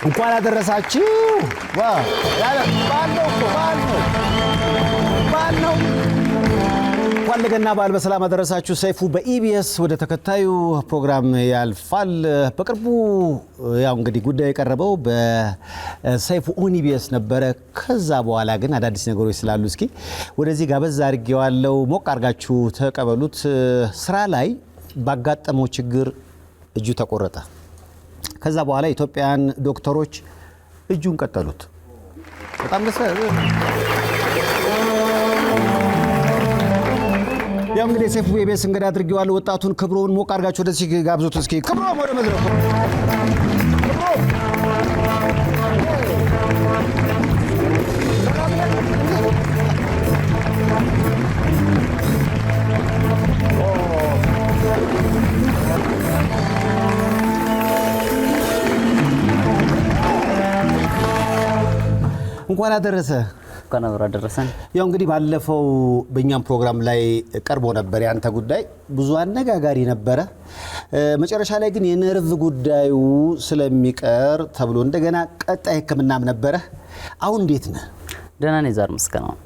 እንኳን አደረሳችሁ። ዋው ያለ ባለው እንኳን ለገና በዓል በሰላም አደረሳችሁ። ሰይፉ በኢቢኤስ ወደ ተከታዩ ፕሮግራም ያልፋል። በቅርቡ ያው እንግዲህ ጉዳዩ የቀረበው በሰይፉ ኦን ኢቢኤስ ነበረ። ከዛ በኋላ ግን አዳዲስ ነገሮች ስላሉ እስኪ ወደዚህ ጋበዝ አድርጌዋለሁ። ሞቅ አድርጋችሁ ተቀበሉት። ስራ ላይ ባጋጠመው ችግር እጁ ተቆረጠ። ከዛ በኋላ ኢትዮጵያውያን ዶክተሮች እጁን ቀጠሉት። በጣም ደስ ይላል። ያው እንግዲህ ሰይፉ ኢቢኤስ እንግዳ አድርጌዋለሁ። ወጣቱን ክብሮን ሞቅ አድርጋችሁ ወደዚህ ጋብዙት እስኪ። ክብሮን ወደ መድረኩ። እንኳን አደረሰ። እንኳን አብራ ደረሰን። ያው እንግዲህ ባለፈው በእኛም ፕሮግራም ላይ ቀርቦ ነበር ያንተ ጉዳይ ብዙ አነጋጋሪ ነበረ። መጨረሻ ላይ ግን የነርቭ ጉዳዩ ስለሚቀር ተብሎ እንደገና ቀጣይ ሕክምናም ነበረ። አሁን እንዴት ነህ? ደህና ነኝ። ዛሬ መስከና ነው።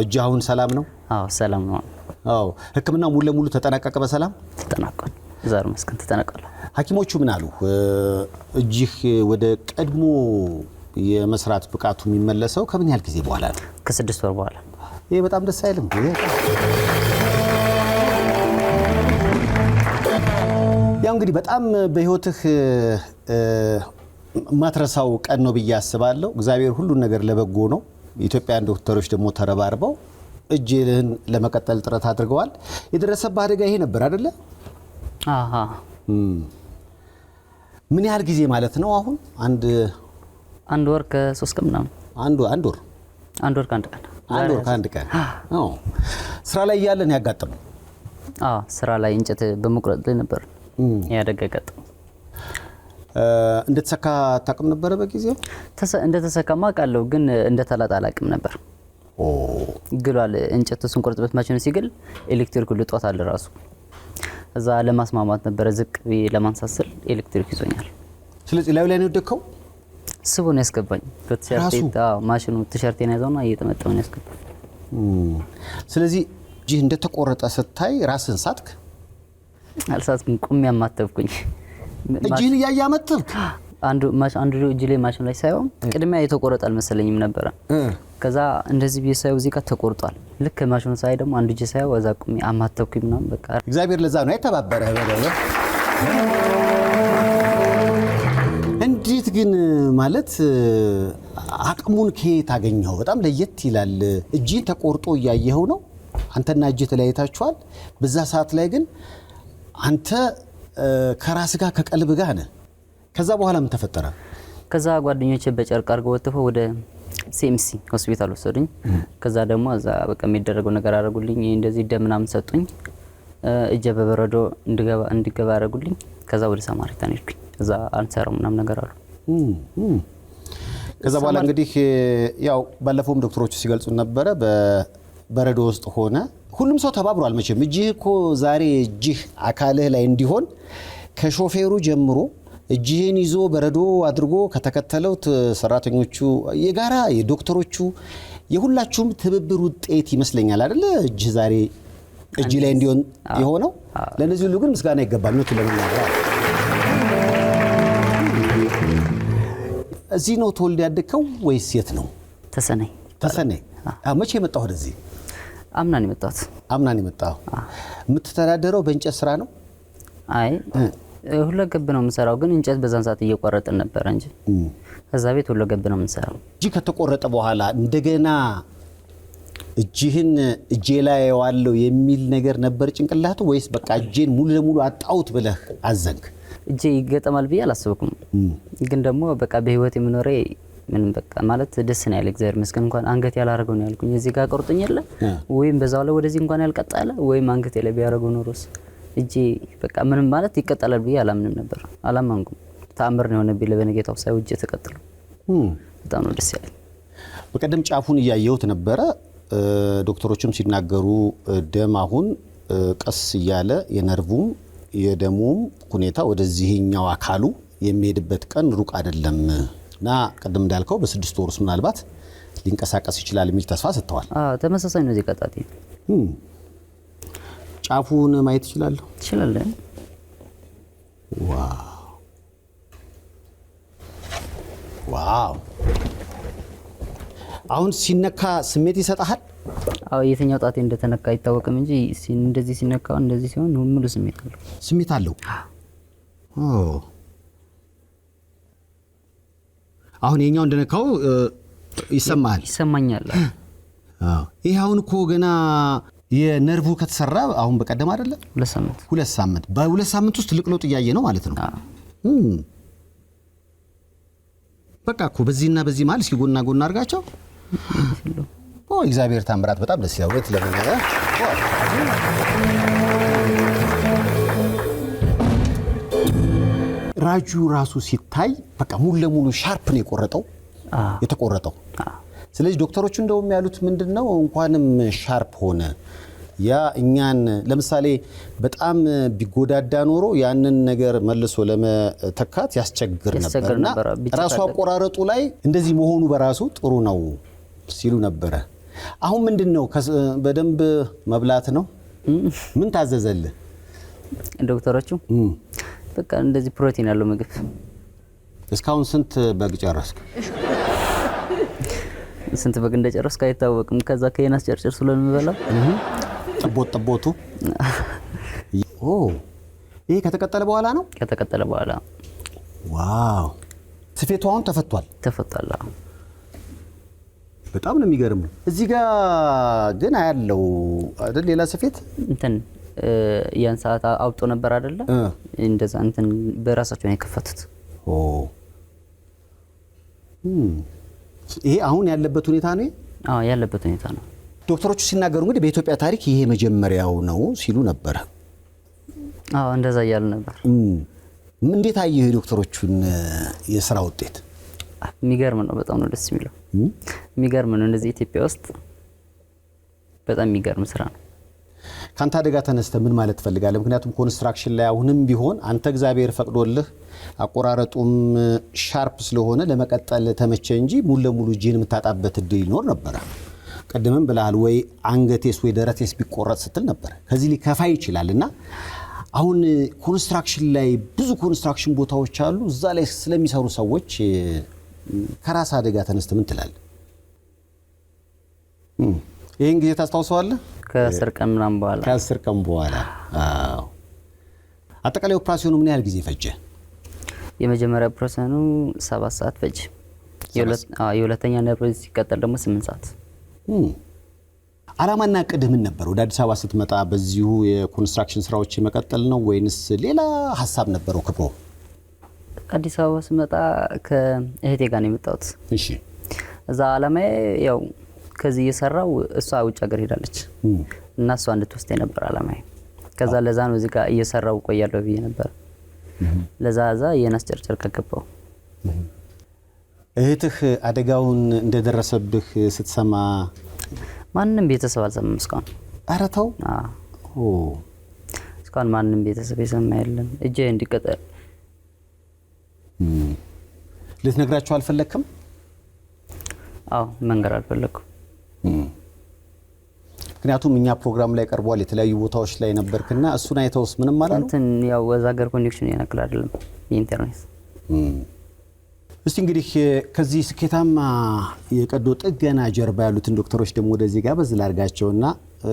እጅ አሁን ሰላም ነው? አዎ ሰላም ነው። አዎ ሕክምናው ሙሉ ለሙሉ ተጠናቀቀ? በሰላም ተጠናቀቀ። ዛሬ መስከን ተጠናቀቀ። ሐኪሞቹ ምን አሉ? እጅህ ወደ ቀድሞ የመስራት ብቃቱ የሚመለሰው ከምን ያህል ጊዜ በኋላ ነው? ከ6 ወር በኋላ። ይሄ በጣም ደስ አይልም? ያው እንግዲህ በጣም በህይወትህ ማትረሳው ቀን ነው ብዬ አስባለሁ። እግዚአብሔር ሁሉን ነገር ለበጎ ነው። ኢትዮጵያውያን ዶክተሮች ደግሞ ተረባርበው እጅህን ለመቀጠል ጥረት አድርገዋል። የደረሰብህ አደጋ ይሄ ነበር አይደለ? አሃ። ምን ያህል ጊዜ ማለት ነው አሁን? አንድ ወር ከ3 ቀን ምናምን። አንድ ወር ከአንድ ቀን። አንድ ወር ከአንድ ቀን። አዎ። ስራ ላይ ያለን ያጋጠመው? አዎ፣ ስራ ላይ እንጨት በመቁረጥ ላይ ነበር ያደጋ ገጠመው። እንደተሰካ ታውቅም ነበር በጊዜው? እንደተሰካማ አውቃለሁ፣ ግን እንደተላጣ አላውቅም ነበር። ግሏል። እንጨት ስንቆርጥበት ማሽኑ ሲግል ኤሌክትሪኩ ልጦት አለ ራሱ። እዛ ለማስማማት ነበር ዝቅ ለማንሳት ስል ኤሌክትሪክ ይዞኛል። ስለዚህ ላይ ነው የወደቀው? ስቡ ነው ያስገባኝ። በቲሸርት ማሽኑ ቲሸርቴን ያዘውና እየተመጣው ነው ያስገባኝ። ስለዚህ እጅህ እንደተቆረጠ ስታይ ራስን ሳትክ? አልሳትኩም። ቁም ያማተብኩኝ። እጅህን እያያመተብክ? አንዱ እጅ ላይ ማሽኑ ላይ ሳይሆን ቅድሚያ የተቆረጠ አልመሰለኝም ነበር። ከዛ እንደዚህ ቢሳየው እዚህ ጋር ተቆርጧል። ልክ ማሽኑ ሳይ ደግሞ አንዱ እጅ ሳይው ወዛ ቁም አማተብኩኝ ምናምን በቃ። እግዚአብሔር ለዛ ነው የተባበረህ በደለ። እንዴት ግን ማለት አቅሙን ከየት አገኘው? በጣም ለየት ይላል። እጅን ተቆርጦ እያየኸው ነው። አንተና እጅ ተለያይታችኋል። በዛ ሰዓት ላይ ግን አንተ ከራስ ጋር ከቀልብ ጋር ነህ። ከዛ በኋላ ምን ተፈጠረ? ከዛ ጓደኞቼ በጨርቅ አድርገው ወጥተው ወደ ሲኤምሲ ሆስፒታል ወሰዱኝ። ከዛ ደግሞ እዛ በቃ የሚደረገው ነገር አደረጉልኝ። እንደዚህ ደም ምናምን ሰጡኝ። እጄ በበረዶ እንድገባ አደረጉልኝ። ከዛ ወደ ሳማሪታን ሄድኩኝ። እዛ አንሰራው ምናምን ነገር አሉ። ከዛ በኋላ እንግዲህ ያው ባለፈውም ዶክተሮቹ ሲገልጹ ነበረ በበረዶ ውስጥ ሆነ ሁሉም ሰው ተባብሯል። መቼም እጅህ እኮ ዛሬ እጅህ አካልህ ላይ እንዲሆን ከሾፌሩ ጀምሮ እጅህን ይዞ በረዶ አድርጎ ከተከተለው ሰራተኞቹ የጋራ የዶክተሮቹ የሁላችሁም ትብብር ውጤት ይመስለኛል አይደለ? እጅ ዛሬ እጅ ላይ እንዲሆን የሆነው ለነዚህ ሁሉ ግን ምስጋና ይገባል ነው ለምናገር። እዚህ ነው ተወልደ ያደግከው ወይስ የት ነው? ተሰነይ። መቼ መጣሁ ወደዚህ? አምናን የመጣሁት። አምናን የመጣሁ። የምትተዳደረው በእንጨት ስራ ነው? አይ ሁለገብ ነው የምንሰራው፣ ግን እንጨት በዛን ሰዓት እየቆረጥን ነበር እንጂ ከዛ ቤት ሁለገብ ነው የምንሰራው። እጅ ከተቆረጠ በኋላ እንደገና እጅህን እጄ ላይ ዋለው የሚል ነገር ነበር ጭንቅላቱ ወይስ በቃ እጄን ሙሉ ለሙሉ አጣውት ብለህ አዘንክ? እጄ ይገጠማል ብዬ አላሰብኩም፣ ግን ደግሞ በቃ በህይወት የምኖሬ ምንም በቃ ማለት ደስ ነው ያለ እግዚአብሔር ይመስገን። እንኳን አንገት ያላረገው ነው ያልኩኝ። እዚህ ጋር ቆርጦኝ የለ ወይም በዛው ላይ ወደዚህ እንኳን ያልቀጣለ ወይም አንገት ላይ ቢያረገው ኖሮስ እጄ በቃ ምንም ማለት ይቀጣላል ብዬ አላምንም ነበር። አላማንኩም። ተአምር ነው የሆነብኝ ለበነገታው ሳይው እጄ ተቀጥሎ በጣም ነው ደስ ያለኝ። በቀደም ጫፉን እያየሁት ነበረ። ዶክተሮችም ሲናገሩ ደም አሁን ቀስ እያለ የነርቭም የደሙም ሁኔታ ወደዚህኛው አካሉ የሚሄድበት ቀን ሩቅ አይደለም እና ቅድም እንዳልከው በ6 ወር ውስጥ ምናልባት ሊንቀሳቀስ ይችላል የሚል ተስፋ ሰጥተዋል። ተመሳሳይ ነው። እዚህ ቀጣጤ ጫፉን ማየት ይችላለሁ። ትችላለህ። ዋው! አሁን ሲነካ ስሜት ይሰጣል? የትኛው ጣቴ እንደተነካ አይታወቅም እንጂ እንደዚህ ሲነካው እንደዚህ ሲሆን ሙሉ ስሜት አለው። አሁን የኛው እንደነካው ይሰማኛል። ይሄ አሁን እኮ ገና የነርቭ ከተሰራ አሁን በቀደም አይደለ? 2 ሳምንት በ2 ሳምንት ውስጥ ትልቅ ለውጥ እያየ ነው ማለት ነው። በቃ እኮ በዚህና በዚህ ማለት እስኪ ጎና ጎና አድርጋቸው። እግዚአብሔር ታምራት በጣም ደስ ያውት ለምን ራጁ ራሱ ሲታይ በቃ ሙሉ ለሙሉ ሻርፕ ነው የተቆረጠው። ስለዚህ ዶክተሮቹ እንደውም ያሉት ምንድነው እንኳንም ሻርፕ ሆነ ያ እኛን ለምሳሌ በጣም ቢጎዳዳ ኖሮ ያንን ነገር መልሶ ለመተካት ያስቸግር ነበር። ራሱ አቆራረጡ ላይ እንደዚህ መሆኑ በራሱ ጥሩ ነው ሲሉ ነበር። አሁን ምንድነው በደንብ መብላት ነው? ምን ታዘዘልህ ዶክተሮቹ? በቃ እንደዚህ ፕሮቲን ያለው ምግብ። እስካሁን ስንት በግ ጨረስክ? ስንት በግ እንደጨረስክ አይታወቅም። ከዛ ከየናስ ጨርጨር ስለምበላው ጥቦቱ ይሄ ከተቀጠለ በኋላ ነው? ከተቀጠለ በኋላ። ዋው! ስፌቱ አሁን ተፈቷል። በጣም ነው የሚገርመው። እዚህ ጋር ግን አያለው አይደል? ሌላ ስፌት ያን ሰዓት አውጦ ነበር አይደለ? እንደዛ በራሳቸው ነው የከፈቱት። ይሄ አሁን ያለበት ሁኔታ ነው? ያለበት ሁኔታ ነው። ዶክተሮቹ ሲናገሩ እንግዲህ በኢትዮጵያ ታሪክ ይሄ መጀመሪያው ነው ሲሉ ነበር። እንደዛ እያሉ ነበር። እንዴት አየህ ዶክተሮቹን የሥራ ውጤት? የሚገርም ነው። በጣም ነው ደስ የሚለው። የሚገርም ነው። እንደዚህ ኢትዮጵያ ውስጥ በጣም የሚገርም ስራ ነው። ካንተ አደጋ ተነስተ ምን ማለት ፈልጋለህ? ምክንያቱም ኮንስትራክሽን ላይ አሁንም ቢሆን አንተ እግዚአብሔር ፈቅዶልህ አቆራረጡም ሻርፕ ስለሆነ ለመቀጠል ተመቸ እንጂ ሙሉ ለሙሉ እጅን የምታጣበት እድል ይኖር ነበር። ቀደምም ብለሃል ወይ አንገቴስ ወይ ደረቴስ ቢቆረጥ ስትል ነበር። ከዚህ ሊከፋ ይችላልና አሁን ኮንስትራክሽን ላይ ብዙ ኮንስትራክሽን ቦታዎች አሉ። እዛ ላይ ስለሚሰሩ ሰዎች ከራስ አደጋ ተነስተ ምን ትላለህ? ይሄን ጊዜ ታስታውሰዋለህ? ከ10 ቀን ምናምን በኋላ ከ10 ቀን በኋላ አጠቃላይ ኦፕሬሽኑ ምን ያህል ጊዜ ፈጀ? የመጀመሪያ ኦፕሬሽኑ 7 ሰዓት ፈጀ። የሁለተኛ ነርቭ ሲቀጠል ደግሞ 8 ሰዓት። አላማና ቅድህ ምን ነበር? ወደ አዲስ አበባ ስትመጣ በዚሁ የኮንስትራክሽን ስራዎች መቀጠል ነው ወይንስ ሌላ ሐሳብ ነበረው? ክብሮ አዲስ አበባ ስመጣ ከእህቴ ጋር ነው የመጣሁት። እሺ። እዛ አላማዬ ያው ከዚህ እየሰራው እሷ ውጭ ሀገር ሄዳለች እና እሷ እንድትወስደኝ ነበር አላማዬ። ከዛ ለዛ ነው እዚህ ጋር እየሰራው ቆያለሁ ብዬ ነበር። ለዛ የናስ ጨርጨር ከገባው። እህትህ አደጋውን እንደደረሰብህ ስትሰማ ማንንም ቤተሰብ አልሰማም እስካሁን። ኧረ ተው። እስካሁን ማንንም ቤተሰብ የሰማ የለም። እጄ እንዲቀጠል ልትነግራቸው አልፈለክም? መንገር አልፈለኩም። ምክንያቱም እኛ ፕሮግራም ላይ ቀርቧል፣ የተለያዩ ቦታዎች ላይ ነበርክና እሱን አይተውስ ምንም አላሉ? ያው ወዛ ሀገር ኮኔክሽን ያነክል አይደለም የኢንተርኔት። እስቲ እንግዲህ ከዚህ ስኬታማ የቀዶ ጥገና ጀርባ ያሉትን ዶክተሮች ደግሞ ወደዚህ ጋር በዝላ አድርጋቸውና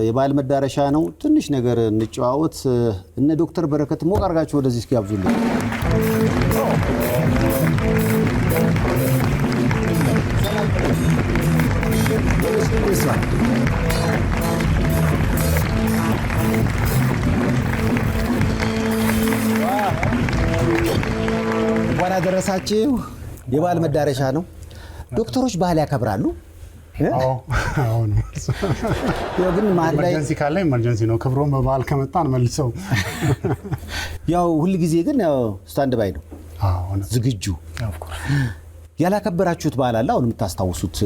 የባህል መዳረሻ ነው ትንሽ ነገር እንጨዋወት። እነ ዶክተር በረከት ሞቅ አድርጋቸው ወደዚህ እስኪ ያብዙልኝ። እንኳን አደረሳችሁ። የባህል መዳረሻ ነው። ዶክተሮች ባህል ያከብራሉ? አዎ ነው። ያው ግን መሀል ላይ ኢመርጀንሲ ካለ ኢመርጀንሲ ነው። ክብሮም በባህል ከመጣን መልሰው ያው ሁሉ ጊዜ ግን ያው ስታንድ ባይ ነው። ዝግጁ። ኦፍ ኮርስ። ያላከበራችሁት ባህል አለ አሁን የምታስታውሱት?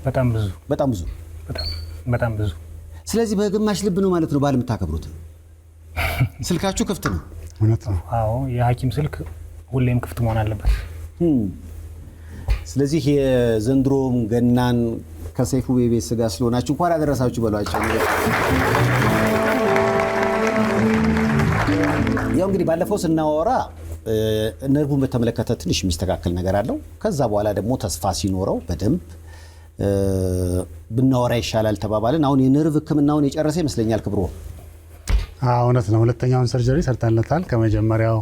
በጣም ብዙ በጣም ብዙ። ስለዚህ በግማሽ ልብ ነው ማለት ነው ባህል የምታከብሩት። ስልካችሁ ክፍት ነው? እውነት ነው። አዎ የሐኪም ስልክ ሁሌም ክፍት መሆን አለበት። ስለዚህ የዘንድሮም ገናን ከሰይፉ በኢቢኤስ ጋር ስለሆናችሁ እንኳን አደረሳችሁ በሏቸው። ያው እንግዲህ ባለፈው ስናወራ ነርቡን በተመለከተ ትንሽ የሚስተካከል ነገር አለው። ከዛ በኋላ ደግሞ ተስፋ ሲኖረው በደንብ ብናወራ ይሻላል ተባባልን። አሁን የነርቭ ሕክምናውን የጨረሰ ይመስለኛል ክብሮ። እውነት ነው። ሁለተኛውን ሰርጀሪ ሰርተንለታል። ከመጀመሪያው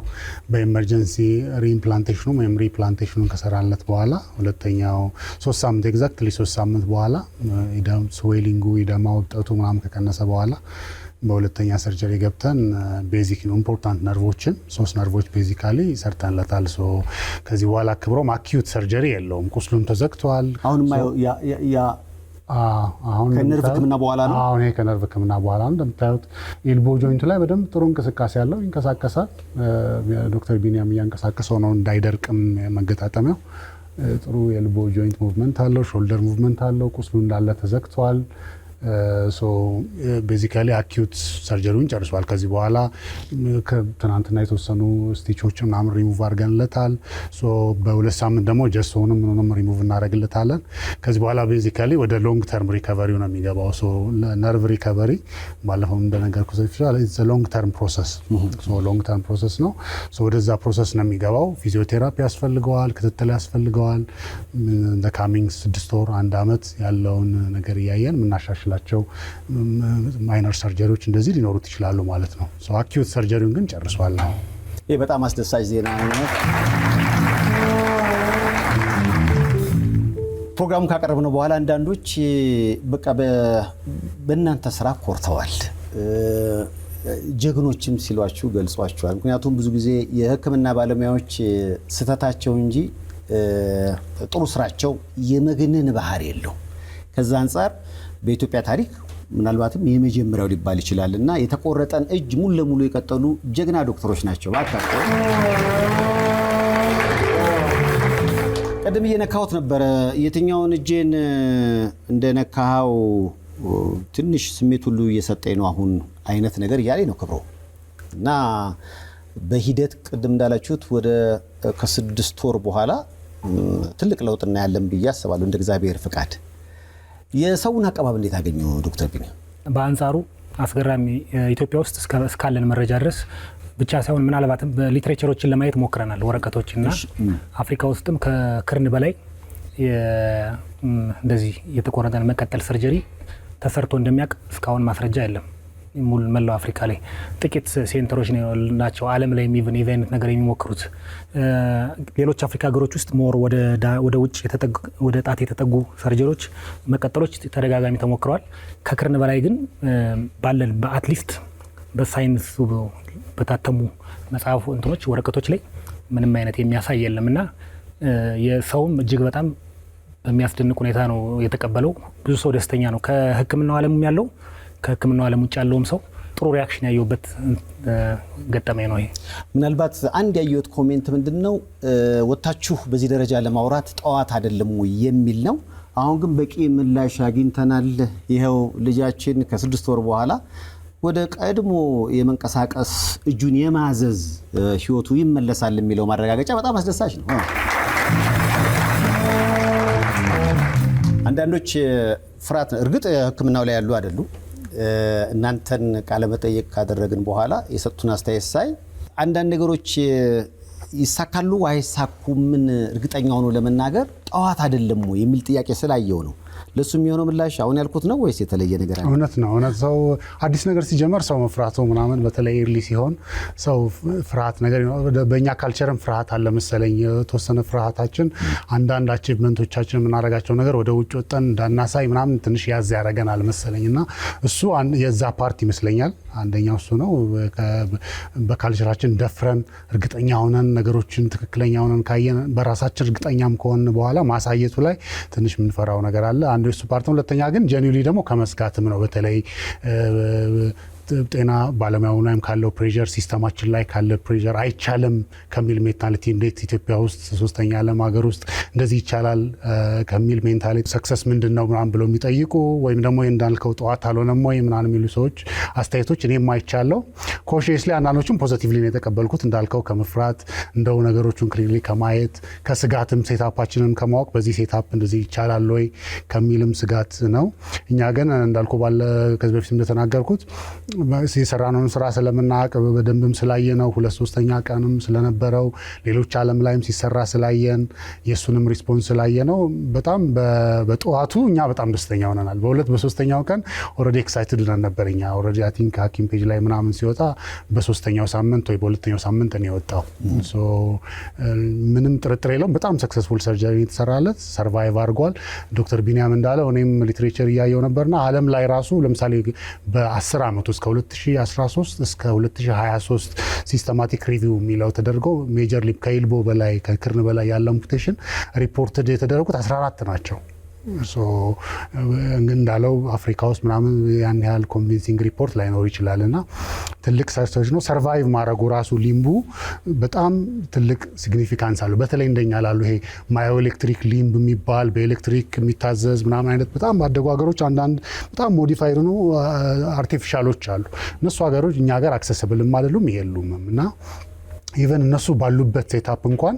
በኢመርጀንሲ ሪኢምፕላንቴሽኑ ወይም ሪፕላንቴሽኑን ከሰራንለት በኋላ ሁለተኛው 3 ሳምንት ኤግዛክትሊ 3 ሳምንት በኋላ ኢደም ስዌሊንጉ ኢደማ ወጣቱ ምናምን ከቀነሰ በኋላ በሁለተኛ ሰርጀሪ ገብተን ቤዚክ ኢምፖርታንት ነርቮችን 3 ነርቮች ቤዚካሊ ሰርተንለታል። ሶ ከዚህ በኋላ ክብሮም አኪዩት ሰርጀሪ የለውም። ቁስሉም ተዘግቷል። አሁን ከነርቭ ሕክምና በኋላ ነው። አሁን ከነርቭ ሕክምና በኋላ እንደምታዩት ኤልቦ ጆይንቱ ላይ በደንብ ጥሩ እንቅስቃሴ ያለው ይንቀሳቀሳል። ዶክተር ቢኒያም እያንቀሳቀሰው ነው እንዳይደርቅም መገጣጠሚያው ጥሩ ኤልቦ ጆይንት ሙቭመንት አለው። ሾልደር ሙቭመንት አለው። ቁስሉ እንዳለ ተዘግቷል። ሶ ቤዚካሊ አኪዩት ሰርጀሪውን ጨርሷል። ከዚህ በኋላ ትናንትና የተወሰኑ ስቲቾች ምናምን ሪሙቭ አድርገንለታል። ሶ በ2 ሳምንት ደግሞ ጀስቶንም ምንም ሪሙቭ እናደርግለታለን። ከዚህ በኋላ ቤዚካሊ ወደ ሎንግ ተርም ሪከቨሪው ነው የሚገባው። ሶ ነርቭ ሪከቨሪ ባለፈው እንደነገርኩ ሎንግ ተርም ፕሮሰስ ሎንግ ተርም ፕሮሰስ ነው። ሶ ወደዛ ፕሮሰስ ነው የሚገባው። ፊዚዮቴራፒ ያስፈልገዋል፣ ክትትል ያስፈልገዋል። ካሚንግ 6 ወር 1 ዓመት ያለውን ነገር እያየን የምናሻሽላቸው ማይነር ሰርጀሪዎች እንደዚህ ሊኖሩት ይችላሉ ማለት ነው። ሶ አኪዩት ሰርጀሪውን ግን ጨርሷል። ይሄ በጣም አስደሳች ዜና ነው። ፕሮግራሙን ካቀረብነው በኋላ አንዳንዶች በቃ በእናንተ ስራ ኮርተዋል፣ ጀግኖችም ሲሏችሁ ገልጿችኋል። ምክንያቱም ብዙ ጊዜ የሕክምና ባለሙያዎች ስህተታቸው እንጂ ጥሩ ስራቸው የመግነን ባህሪ የለው። ከዛ አንጻር በኢትዮጵያ ታሪክ ምናልባትም የመጀመሪያው ሊባል ይችላል እና የተቆረጠን እጅ ሙሉ ለሙሉ የቀጠሉ ጀግና ዶክተሮች ናቸው። ባካቸው ቀደም እየነካሁት ነበረ። የትኛውን እጄን እንደነካኸው ትንሽ ስሜት ሁሉ እየሰጠኝ ነው አሁን አይነት ነገር እያለኝ ነው ክብሮ። እና በሂደት ቅድም እንዳላችሁት ወደ ከ6 ወር በኋላ ትልቅ ለውጥ እናያለን ብዬ አስባለሁ እንደ እግዚአብሔር ፍቃድ። የሰውን አቀባበል እንዴት አገኘው ዶክተር ቢኒያም? በአንጻሩ አስገራሚ ኢትዮጵያ ውስጥ እስካለን መረጃ ድረስ ብቻ ሳይሆን ምናልባትም በሊትሬቸሮችን ለማየት ሞክረናል፣ ወረቀቶችና አፍሪካ ውስጥም ከክርን በላይ እንደዚህ የተቆረጠን መቀጠል ሰርጀሪ ተሰርቶ እንደሚያውቅ እስካሁን ማስረጃ የለም። ሙሉ መላው አፍሪካ ላይ ጥቂት ሴንተሮች ናቸው ዓለም ላይ ኢቭን አይነት ነገር የሚሞክሩት። ሌሎች አፍሪካ ሀገሮች ውስጥ ሞር ወደ ውጭ ወደ ጣት የተጠጉ ሰርጀሪዎች መቀጠሎች ተደጋጋሚ ተሞክረዋል። ከክርን በላይ ግን ባለን በአትሊስት በሳይንስ በታተሙ መጽሐፉ እንትኖች ወረቀቶች ላይ ምንም አይነት የሚያሳይ የለምና የሰውም እጅግ በጣም በሚያስደንቅ ሁኔታ ነው የተቀበለው። ብዙ ሰው ደስተኛ ነው። ከሕክምናው ዓለምም ያለው ከሕክምናው ዓለም ውጭ ያለውም ሰው ጥሩ ሪያክሽን ያየውበት ገጠመኝ ነው። ይሄ ምናልባት አንድ ያየሁት ኮሜንት ምንድነው ወጣችሁ በዚህ ደረጃ ለማውራት ጠዋት አይደለም ወይ የሚል ነው። አሁን ግን በቂ ምላሽ አግኝተናል። ይሄው ልጃችን ከ6 ወር በኋላ ወደ ቀድሞ የመንቀሳቀስ እጁን የማዘዝ ህይወቱ ይመለሳል የሚለው ማረጋገጫ በጣም አስደሳች ነው። አንዳንዶች ፍርሃት እርግጥ ሕክምናው ላይ ያሉ አይደሉ እናንተን ቃለ መጠየቅ ካደረግን በኋላ የሰጡን አስተያየት ሳይ አንዳንድ ነገሮች ይሳካሉ አይሳኩም ምን እርግጠኛ ሆኖ ለመናገር ጠዋት አይደለም ወይ የሚል ጥያቄ ስላየው ነው። ለሱ የሚሆነው ምላሽ አሁን ያልኩት ነው ወይስ የተለየ ነገር አለ? እውነት ነው። ሰው አዲስ ነገር ሲጀመር ሰው መፍራቱ ምናምን በተለይ ኤርሊ ሲሆን ሰው ፍርሃት ነገር በእኛ ካልቸርም ፍርሃት አለ መሰለኝ። የተወሰነ ፍርሃታችን አንዳንድ አቺቭመንቶቻችን የምናደርጋቸው ነገር ወደ ውጭ ወጣን እንዳናሳይ ምናምን ትንሽ ያዝ ያደርገናል መሰለኝ እና እሱ የዛ ፓርት ይመስለኛል። አንደኛው እሱ ነው። በካልቸራችን ደፍረን እርግጠኛ ሆነን ነገሮችን ትክክለኛ ሆነን ካየን በራሳችን እርግጠኛም ከሆን በኋላ ማሳየቱ ላይ ትንሽ የምንፈራው ነገር አለ። አንዱ እሱ ፓርት ነው። ሁለተኛ ግን ጀኒውሊ ደግሞ ከመስጋትም ነው። በተለይ ጤና ባለሙያው ላይም ካለው ፕሬዠር ሲስተማችን ላይ ካለ ፕሬዠር አይቻልም ከሚል ሜንታሊቲ እንዴት ኢትዮጵያ ውስጥ ሶስተኛ ዓለም ሀገር ውስጥ እንደዚህ ይቻላል ከሚል ሜንታሊቲ ሰክሰስ ምንድነው ምናምን ብለው የሚጠይቁ ወይም ደግሞ እንዳልከው ጠዋት አልሆነም ወይ ምናምን የሚሉ ሰዎች አስተያየቶች እኔም አይቻለው ኮንሺየስሊ አንዳንዶቹም ፖዚቲቭሊ ነው የተቀበልኩት እንዳልከው ከመፍራት እንደው ነገሮቹን ክሊርሊ ከማየት ከስጋትም ሴታፓችንን ከማወቅ በዚህ ሴታፕ እንደዚህ ይቻላል ወይ ከሚልም ስጋት ነው እኛ ግን እንዳልኩ ባለ ከዚህ በፊት እንደተናገርኩት የሰራነውን ስራ ስለምናውቅ በደንብም ስላየነው 2/3ኛ ቀንም ስለነበረው ሌሎች ዓለም ላይም ሲሰራ ስላየን የሱንም ሪስፖንስ ስላየነው በጣም በጠዋቱ እኛ በጣም ደስተኛ ሆነናል በ2/3ኛው ቀን ኦሬዲ ኤክሳይትድ ነበርኛ ኦሬዲ አይ ቲንክ ሀኪም ፔጅ ላይ ምናምን ሲወጣ በ3ኛው ሳምንት ወይ በ2ኛው ሳምንት ነው የወጣው ሶ ምንም ጥርጥር የለውም በጣም ሰክሰስፉል ሰርጀሪ የተሰራለት ሰርቫይቭ አድርጓል ዶክተር ቢኒያም እንዳለው እኔም ሊትሬቸር ያየው ነበርና ዓለም ላይ ራሱ ለምሳሌ በ10 ዓመት እስከ 2013 እስከ 2023 ሲስተማቲክ ሪቪው የሚለው ተደርጎ ሜጀር ሊፕ ከኤልቦ በላይ ከክርን በላይ ያለ አምፑቴሽን ሪፖርትድ የተደረጉት 14 ናቸው ሶ እንዳለው አፍሪካ ውስጥ ምናምን ያን ያህል ኮንቪንሲንግ ሪፖርት ላይኖር ይችላልና ትልቅ ሰርች ነው ሰርቫይቭ ማድረጉ ራሱ ሊምቡ በጣም ትልቅ ሲግኒፊካንስ አለው በተለይ እንደኛ ላሉ ይሄ ማዮ ኤሌክትሪክ ሊምብ የሚባል በኤሌክትሪክ የሚታዘዝ ምናምን አይነት በጣም ባደጉ ሀገሮች አንዳንድ በጣም ሞዲፋይድ ነው አርቲፊሻሎች አሉ እነሱ ሀገሮች እኛ ሀገር አክሰስብልም አይደሉም ይሄሉም እና ኢቨን እነሱ ባሉበት ሴታፕ እንኳን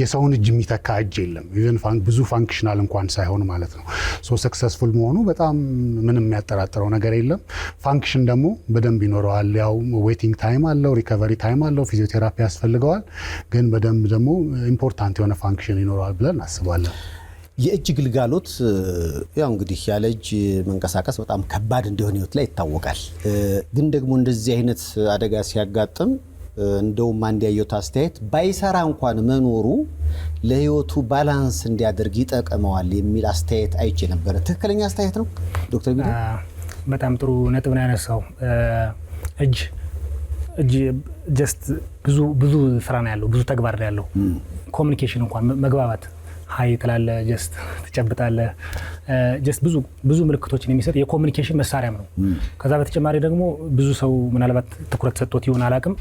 የሰውን እጅ የሚተካ እጅ የለም ኢቨን ብዙ ፋንክሽናል እንኳን ሳይሆን ማለት ነው ሶ ሰክሰስፉል መሆኑ በጣም ምንም የሚያጠራጥረው ነገር የለም ፋንክሽን ደግሞ በደንብ ይኖረዋል ያው ዌቲንግ ታይም አለው ሪከቨሪ ታይም አለው ፊዚዮቴራፒ ያስፈልገዋል ግን በደንብ ደግሞ ኢምፖርታንት የሆነ ፋንክሽን ይኖረዋል ብለን እናስባለን የእጅ ግልጋሎት ያው እንግዲህ ያለ እጅ መንቀሳቀስ በጣም ከባድ እንደሆነ ህይወት ላይ ይታወቃል ግን ደግሞ እንደዚህ አይነት አደጋ ሲያጋጥም እንደው አንድ ያየሁት አስተያየት ባይሰራ እንኳን መኖሩ ለህይወቱ ባላንስ እንዲያደርግ ይጠቅመዋል የሚል አስተያየት አይቼ ነበር ትክክለኛ አስተያየት ነው ዶክተር ቢኒ በጣም ጥሩ ነጥብ ነው ያነሳው እጅ ጀስት ብዙ ስራ ነው ያለው ብዙ ተግባር ነው ያለው ኮሙኒኬሽን እንኳን መግባባት ሃይ ተላለ ጀስት ተጨብጣለ ጀስት ብዙ ምልክቶችን የሚሰጥ የኮሙኒኬሽን መሳሪያም ነው ከዛ በተጨማሪ ደግሞ ብዙ ሰው ምናልባት ትኩረት ሰጥቶት ይሆን አላቅም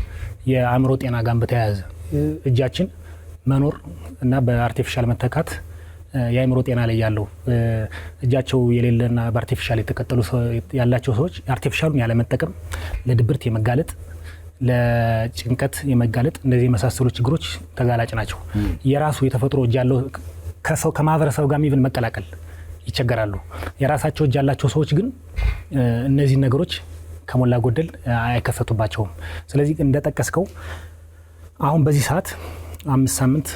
የአእምሮ ጤና ጋር በተያያዘ እጃችን መኖር እና በአርቲፊሻል መተካት የአእምሮ ጤና ላይ ያለው እጃቸው የሌለና በአርቲፊሻል የተቀጠሉ ያላቸው ሰዎች አርቲፊሻሉን ያለ መጠቀም ለድብርት የመጋለጥ ለጭንቀት የመጋለጥ እንደዚህ የመሳሰሉ ችግሮች ተጋላጭ ናቸው የራሱ የተፈጥሮ እጅ ያለው ከሰው ከማህበረሰብ ጋር ይብን መቀላቀል ይቸገራሉ የራሳቸው እጅ ያላቸው ሰዎች ግን እነዚህ ነገሮች ከሞላ ጎደል አይከሰቱባቸውም ስለዚህ እንደተጠቀስከው አሁን በዚህ ሰዓት 5 ሳምንት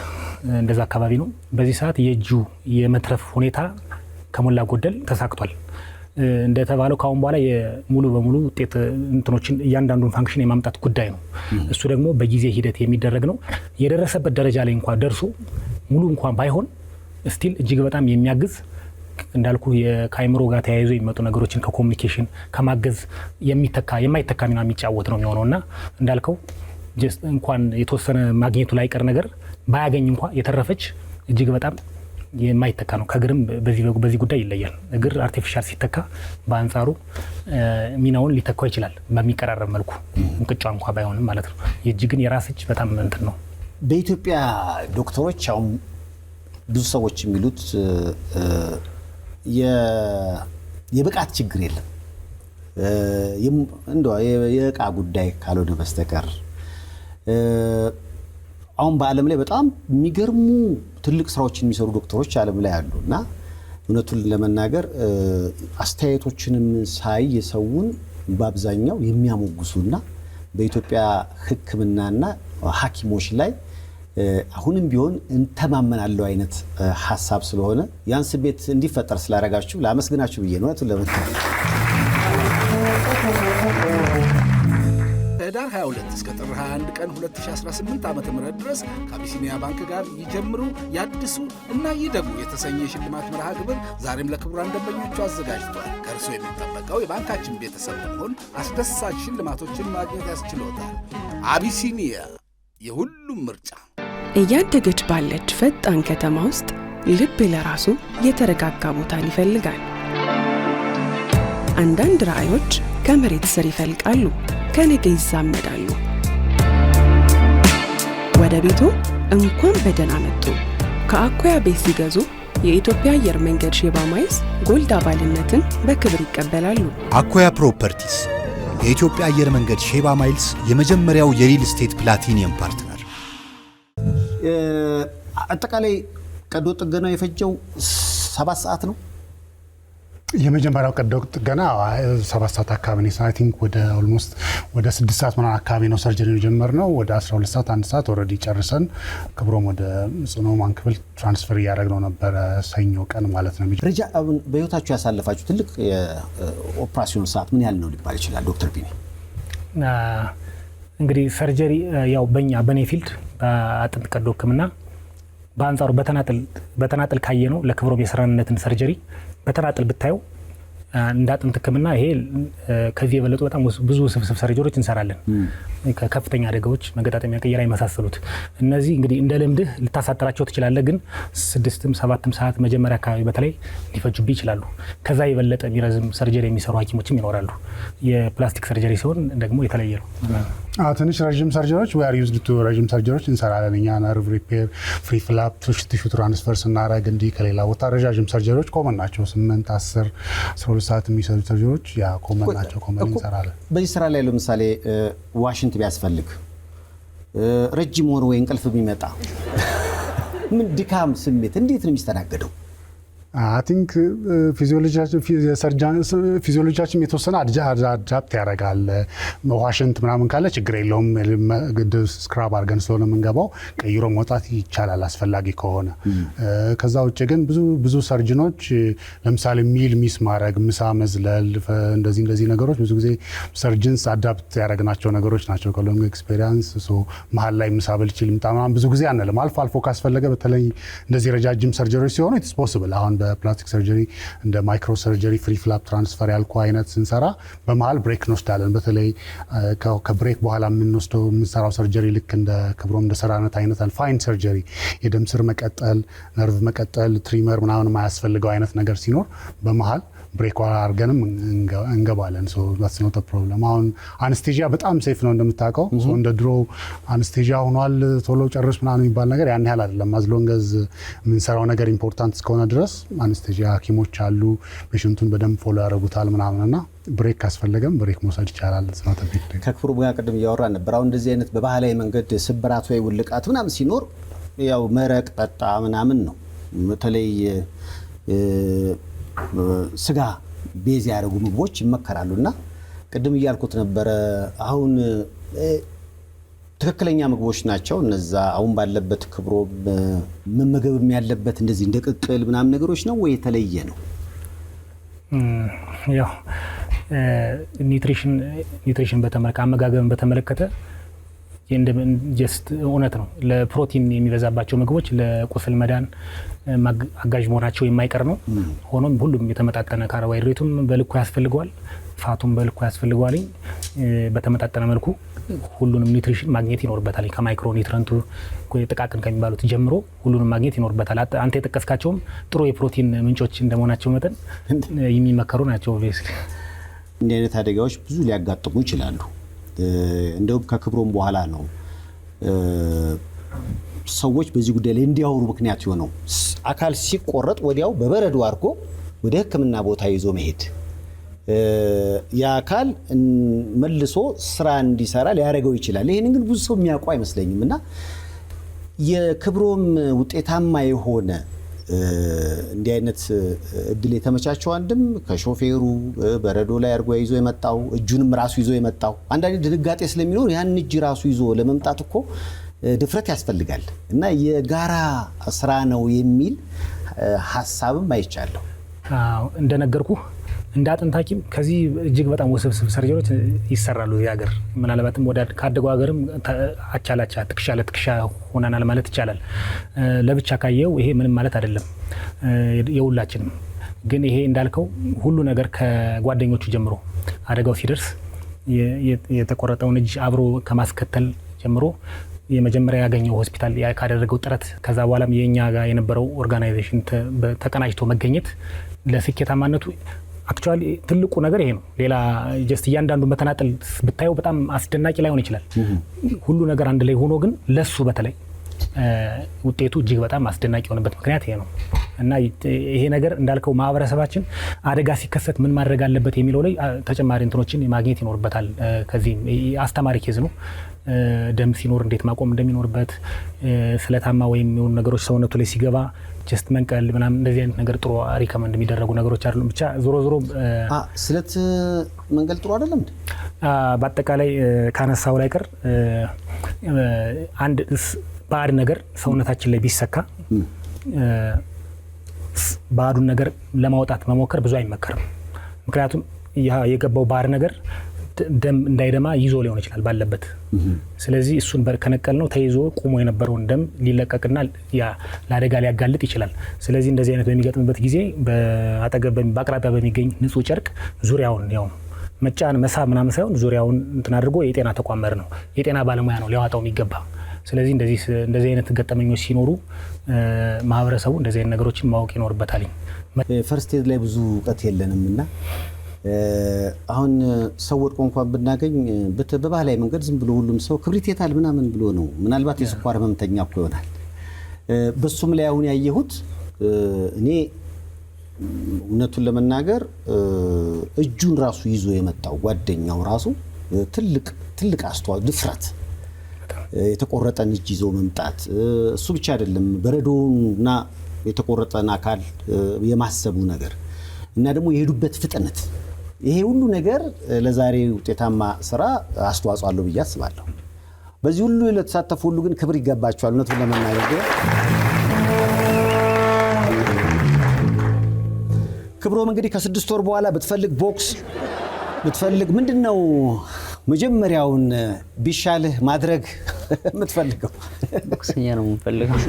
እንደዛ አካባቢ ነው በዚህ ሰዓት የእጁ የመትረፍ ሁኔታ ከሞላ ጎደል ተሳክቷል እንደተባለው ካሁን በኋላ ሙሉ በሙሉ ውጤት እንትኖችን እያንዳንዱን ፋንክሽን የማምጣት ጉዳይ ነው እሱ ደግሞ በጊዜ ሂደት የሚደረግ ነው የደረሰበት ደረጃ ላይ እንኳን ደርሶ ሙሉ እንኳን ባይሆን ስቲል እጅግ በጣም የሚያግዝ እንዳልኩ የካይምሮ ጋር ተያይዞ የሚመጡ ነገሮችን ከኮሙኒኬሽን ከማገዝ የማይተካ ሚና የሚጫወት ነው የሚሆነውና እንዳልከው ጀስት እንኳን የተወሰነ ማግኘቱ ላይ ቀር ነገር ባያገኝ እንኳን የተረፈች እጅግ በጣም የማይተካ ነው ከግርም በዚህ ጉዳይ ይለያል እግር አርቲፊሻል ሲተካ በአንጻሩ ሚናውን ሊተካው ይችላል በሚቀራረብ መልኩ እንቅጫ እንኳን ባይሆንም ማለት ነው የእጅ ግን የራስች በጣም እንትን ነው በኢትዮጵያ ዶክተሮች አሁን ብዙ ሰዎች የሚሉት የብቃት ችግር የለም እንደው የዕቃ ጉዳይ ካልሆነ በስተቀር አሁን በዓለም ላይ በጣም የሚገርሙ ትልቅ ስራዎችን የሚሰሩ ዶክተሮች ዓለም ላይ አሉና እውነቱን ለመናገር አስተያየቶችንም ሳይ የሰውን በአብዛኛው የሚያሞግሱና በኢትዮጵያ ሕክምናና ሐኪሞች ላይ አሁንም ቢሆን እንተማመናለው አይነት ሐሳብ ስለሆነ ያን ስሜት እንዲፈጠር ስላደረጋችሁ ላመስግናችሁ ብዬ ነው እውነቱን ለመናገር ከህዳር 22 እስከ ጥር 21 ቀን 2018 ዓ.ም ድረስ ከአቢሲኒያ ባንክ ጋር ይጀምሩ ያድሱ እና ይደጉ የተሰኘ ሽልማት መርሃ ግብር ዛሬም ለክቡራን ደንበኞቹ አዘጋጅቷል። ከእርሶ የሚጠበቀው የባንካችን ቤተሰብ በመሆን አስደሳች ሽልማቶችን ማግኘት ያስችሎታል። አቢሲኒያ የሁሉም ምርጫ። እያደገች ባለች ፈጣን ከተማ ውስጥ ልብ ለራሱ የተረጋጋ ቦታን ይፈልጋል። አንዳንድ ራዕዮች ከመሬት ስር ይፈልቃሉ፣ ከነገ ይዛመዳሉ። ወደ ቤቶ እንኳን በደህና መጡ። ከአኮያ ቤት ሲገዙ የኢትዮጵያ አየር መንገድ ሼባ ማይልስ ጎልድ አባልነትን በክብር ይቀበላሉ። አኮያ ፕሮፐርቲስ የኢትዮጵያ አየር መንገድ ሼባ ማይልስ የመጀመሪያው የሪል ስቴት ፕላቲኒየም ፓርትነር። አጠቃላይ ቀዶ ጥገናው የፈጀው 7 ሰዓት ነው። የመጀመሪያው ቀዶ ጥገና 7 ሰዓት አካባቢ ነው። አይ ቲንክ ወደ ኦልሞስት ወደ 6 ሰዓት ምናምን አካባቢ ነው ሰርጀሪ የጀመርነው። ወደ 12 ሰዓት 1 ሰዓት ኦልሬዲ ጨርሰን ክብሮም ወደ ጽኑ ሕሙማን ክፍል ትራንስፈር እያደረግነው ነበረ፣ ሰኞ ቀን ማለት ነው። ረጃ አሁን በህይወታችሁ ያሳለፋችሁ ትልቅ የኦፕራሲዮን ሰዓት ምን ያህል ነው ሊባል ይችላል ዶክተር ቢኒ? እንግዲህ ሰርጀሪ ያው በኔ ፊልድ በአጥንት ቀዶ ሕክምና በአንጻሩ በተናጠል ካየ ነው ለክብሮም የሰራንነትን ሰርጀሪ በተናጠል ብታየው እንደ አጥንት ሕክምና ይሄ ከዚህ የበለጡ በጣም ብዙ ስብስብ ሰርጀሪዎች እንሰራለን። ከከፍተኛ አደጋዎች፣ መገጣጠሚያ ቅየራ የመሳሰሉት እነዚህ እንግዲህ እንደ ልምድህ ልታሳጥራቸው ትችላለህ፣ ግን 6ም 7ም ሰዓት መጀመሪያ አካባቢ በተለይ ሊፈጁብህ ይችላሉ። ከዛ የበለጠ የሚረዝም ሰርጀሪ የሚሰሩ ሐኪሞችም ይኖራሉ። የፕላስቲክ ሰርጀሪ ሲሆን ደግሞ የተለየ ነው። ትንሽ ረዥም ሰርጀሪዎች ዌር ዩዝድ ቱ ረዥም ሰርጀሪዎች እንሰራለን እኛ። ነርቭ ሪፔር፣ ፍሪ ፍላፕ፣ ቲሹ ትራንስፈር ስናደርግ እንዲህ ከሌላ ቦታ ረዣዥም ሰርጀሪዎች ኮመን ናቸው። 8፣ 10፣ 12 ሰዓት የሚሰሩ ሰርጀሪዎች ያ ኮመን ናቸው። ኮመን እንሰራለን። በዚህ ስራ ላይ ለምሳሌ ዋሽንት ቢያስፈልግ ረጅም ወር ወይ እንቅልፍ ቢመጣ ምን ድካም ስሜት እንዴት ነው የሚስተናገደው? አይ ቲንክ ፊዚዮሎጂያችን የተወሰነ አዳፕት ያደርጋል። ዋሽንት ምናምን ካለ ችግር የለውም። ስክራብ አድርገን ስለሆነ የምንገባው ቀይሮ መውጣት ይቻላል አስፈላጊ ከሆነ። ከዛ ውጭ ግን ብዙ ሰርጅኖች ለምሳሌ ሚል ሚስ ማድረግ፣ ምሳ መዝለል፣ እንደዚህ ነገሮች ብዙ ጊዜ ሰርጅንስ አዳፕት ያደረግናቸው ነገሮች ናቸው ከሎንግ ኤክስፔሪንስ። መሀል ላይ ምሳ በልቼ ልምጣ ምናምን ብዙ ጊዜ አንልም። አልፎ አልፎ ካስፈለገ በተለይ እንደዚህ ረጃጅም ሰርጀሪዎች ሲሆኑ ኢትስ ፖሲብል። አሁን በፕላስቲክ ሰርጀሪ እንደ ማይክሮ ሰርጀሪ፣ ፍሪ ፍላፕ ትራንስፈር ያልኩ አይነት ስንሰራ በመሀል ብሬክ እንወስዳለን። በተለይ ከብሬክ በኋላ የምንሰራው ሰርጀሪ ልክ እንደ ክብሮም እንደሰራነት አይነት ፋይን ሰርጀሪ፣ የደም ስር መቀጠል፣ ነርቭ መቀጠል፣ ትሪመር ምናምን የማያስፈልገው አይነት ነገር ሲኖር በመሀል ብሬክ አድርገንም እንገባለን። that's not a problem። አሁን አንስቴዥያ በጣም ሴፍ ነው እንደምታውቀው። እንደ ድሮ አንስቴዥያ ሆኗል ቶሎ ጨርስ ምናምን የሚባል ነገር ያን ያህል አይደለም። አዝሎንገዝ የምንሰራው ነገር ኢምፖርታንት እስከሆነ ድረስ አንስቴዥያ ሐኪሞች አሉ፣ ፔሽንቱን በደንብ ፎሎ ያደርጉታል ምናምንና ብሬክ ካስፈለገም ብሬክ መውሰድ ይቻላል። ከክብሮም ጋር ቅድም እያወራ ነበር። አሁን እንደዚህ አይነት በባህላዊ መንገድ ስብራት ወይ ውልቃት ምናምን ሲኖር ያው መረቅ ጠጣ ምናምን ነው። በተለይ ስጋ ቤዝ ያደረጉ ምግቦች ይመከራሉ። እና ቅድም እያልኩት ነበረ አሁን ትክክለኛ ምግቦች ናቸው እነዛ አሁን ባለበት ክብሮም መመገብም ያለበት እንደዚህ እንደ ቅቅል ምናምን ነገሮች ነው ወይ የተለየ ነው? ያው ኒውትሪሽን አመጋገብን በተመለከተ ጀስት እውነት ነው። ለፕሮቲን የሚበዛባቸው ምግቦች ለቁስል መዳን አጋዥ መሆናቸው የማይቀር ነው። ሆኖም ሁሉም የተመጣጠነ ካርቦሃይድሬቱም በልኩ ያስፈልገዋል፣ ፋቱም በልኩ ያስፈልገዋል። በተመጣጠነ መልኩ ሁሉንም ኒውትሪሽን ማግኘት ይኖርበታል። ከማይክሮ ኒውትረንቱ ጥቃቅን ከሚባሉት ጀምሮ ሁሉንም ማግኘት ይኖርበታል። አንተ የጠቀስካቸውም ጥሩ የፕሮቲን ምንጮች እንደመሆናቸው መጠን የሚመከሩ ናቸው። እንዲህ አይነት አደጋዎች ብዙ ሊያጋጥሙ ይችላሉ። እንደውም ከክብሮም በኋላ ነው ሰዎች በዚህ ጉዳይ ላይ እንዲያወሩ ምክንያት የሆነው። አካል ሲቆረጥ ወዲያው በበረዶ አድርጎ ወደ ሕክምና ቦታ ይዞ መሄድ የአካል መልሶ ስራ እንዲሰራ ሊያደርገው ይችላል። ይሄንን ግን ብዙ ሰው የሚያውቁ አይመስለኝም። እና የክብሮም ውጤታማ የሆነ እንዲህ አይነት እድል የተመቻቸው አንድም ከሾፌሩ በረዶ ላይ አድርጎ ይዞ የመጣው እጁንም ራሱ ይዞ የመጣው አንዳንድ ድንጋጤ ስለሚኖር ያን እጅ ራሱ ይዞ ለመምጣት እኮ ድፍረት ያስፈልጋል። እና የጋራ ስራ ነው የሚል ሀሳብም አይቻለሁ። እንደነገርኩ እንደ አጥንት ሐኪም ከዚህ እጅግ በጣም ውስብስብ ሰርጀሪዎች ይሰራሉ እዚህ ሀገር። ምናልባትም ወደ ካደገው ሀገርም አቻላቻ ትከሻ ለትከሻ ሆናናል ማለት ይቻላል። ለብቻ ካየው ይሄ ምንም ማለት አይደለም የሁላችንም። ግን ይሄ እንዳልከው ሁሉ ነገር ከጓደኞቹ ጀምሮ አደጋው ሲደርስ የተቆረጠውን እጅ አብሮ ከማስከተል ጀምሮ የመጀመሪያ ያገኘው ሆስፒታል ካደረገው ጥረት ከዛ በኋላም የኛ ጋር የነበረው ኦርጋናይዜሽን ተቀናጅቶ መገኘት ለስኬታማነቱ አክቹአሊ ትልቁ ነገር ይሄ ነው። ሌላ ጀስት እያንዳንዱ በተናጠል ብታየው በጣም አስደናቂ ላይሆን ይችላል። ሁሉ ነገር አንድ ላይ ሆኖ ግን ለሱ በተለይ ውጤቱ እጅግ በጣም አስደናቂ የሆነበት ምክንያት ይሄ ነው እና ይሄ ነገር እንዳልከው ማህበረሰባችን አደጋ ሲከሰት ምን ማድረግ አለበት የሚለው ላይ ተጨማሪ እንትኖችን ማግኘት ይኖርበታል። ከዚህ አስተማሪ ኬዝ ነው። ደም ሲኖር እንዴት ማቆም እንደሚኖርበት፣ ስለታማ ወይም የሆኑ ነገሮች ሰውነቱ ላይ ሲገባ ጀስት መንቀል ምናምን እንደዚህ አይነት ነገር ጥሩ ሪከመንድ የሚደረጉ ነገሮች አይደሉም። ብቻ ዞሮ ስለት መንቀል ጥሩ አይደለም። በአጠቃላይ ካነሳው ላይ ቀር አንድ ባዕድ ነገር ሰውነታችን ላይ ቢሰካ ባዕዱን ነገር ለማውጣት መሞከር ብዙ አይመከርም። ምክንያቱም የገባው ባዕድ ነገር ደም እንዳይደማ ይዞ ሊሆን ይችላል ባለበት። ስለዚህ እሱን ከነቀል ነው ተይዞ ቁሞ የነበረውን ደም ሊለቀቅና ለአደጋ ሊያጋልጥ ይችላል። ስለዚህ እንደዚህ አይነት በሚገጥምበት ጊዜ በአቅራቢያ በሚገኝ ንጹህ ጨርቅ ዙሪያውን ያው መጫን መሳብ ምናምን ሳይሆን ዙሪያውን እንትን አድርጎ የጤና ተቋም መር ነው የጤና ባለሙያ ነው ሊያወጣው የሚገባ። ስለዚህ እንደዚህ አይነት ገጠመኞች ሲኖሩ ማህበረሰቡ እንደዚህ አይነት ነገሮችን ማወቅ ይኖርበታል። ፈርስት ኤድ ላይ ብዙ እውቀት የለንምና አሁን ሰው ወድቆ እንኳን ብናገኝ በባህላዊ መንገድ ዝም ብሎ ሁሉም ሰው ክብሪት የታል ምናምን ብሎ ነው። ምናልባት የስኳር ህመምተኛ እኮ ይሆናል። በሱም ላይ አሁን ያየሁት እኔ እውነቱን ለመናገር እጁን ራሱ ይዞ የመጣው ጓደኛው ራሱ ትልቅ አስተዋጽኦ ድፍረት፣ የተቆረጠን እጅ ይዞ መምጣት እሱ ብቻ አይደለም፣ በረዶና የተቆረጠን አካል የማሰቡ ነገር እና ደግሞ የሄዱበት ፍጥነት፣ ይሄ ሁሉ ነገር ለዛሬ ውጤታማ ስራ አስተዋጽኦ አለው ብዬ አስባለሁ። በዚህ ሁሉ ለተሳተፉ ሁሉ ግን ክብር ይገባቸዋል። እውነቱን ለመናገር ክብሮም እንግዲህ ከ6 ወር በኋላ ብትፈልግ ቦክስ ብትፈልግ ምንድነው መጀመሪያውን ቢሻልህ ማድረግ የምትፈልገው? ቦክሰኛ ነው የምፈልገው።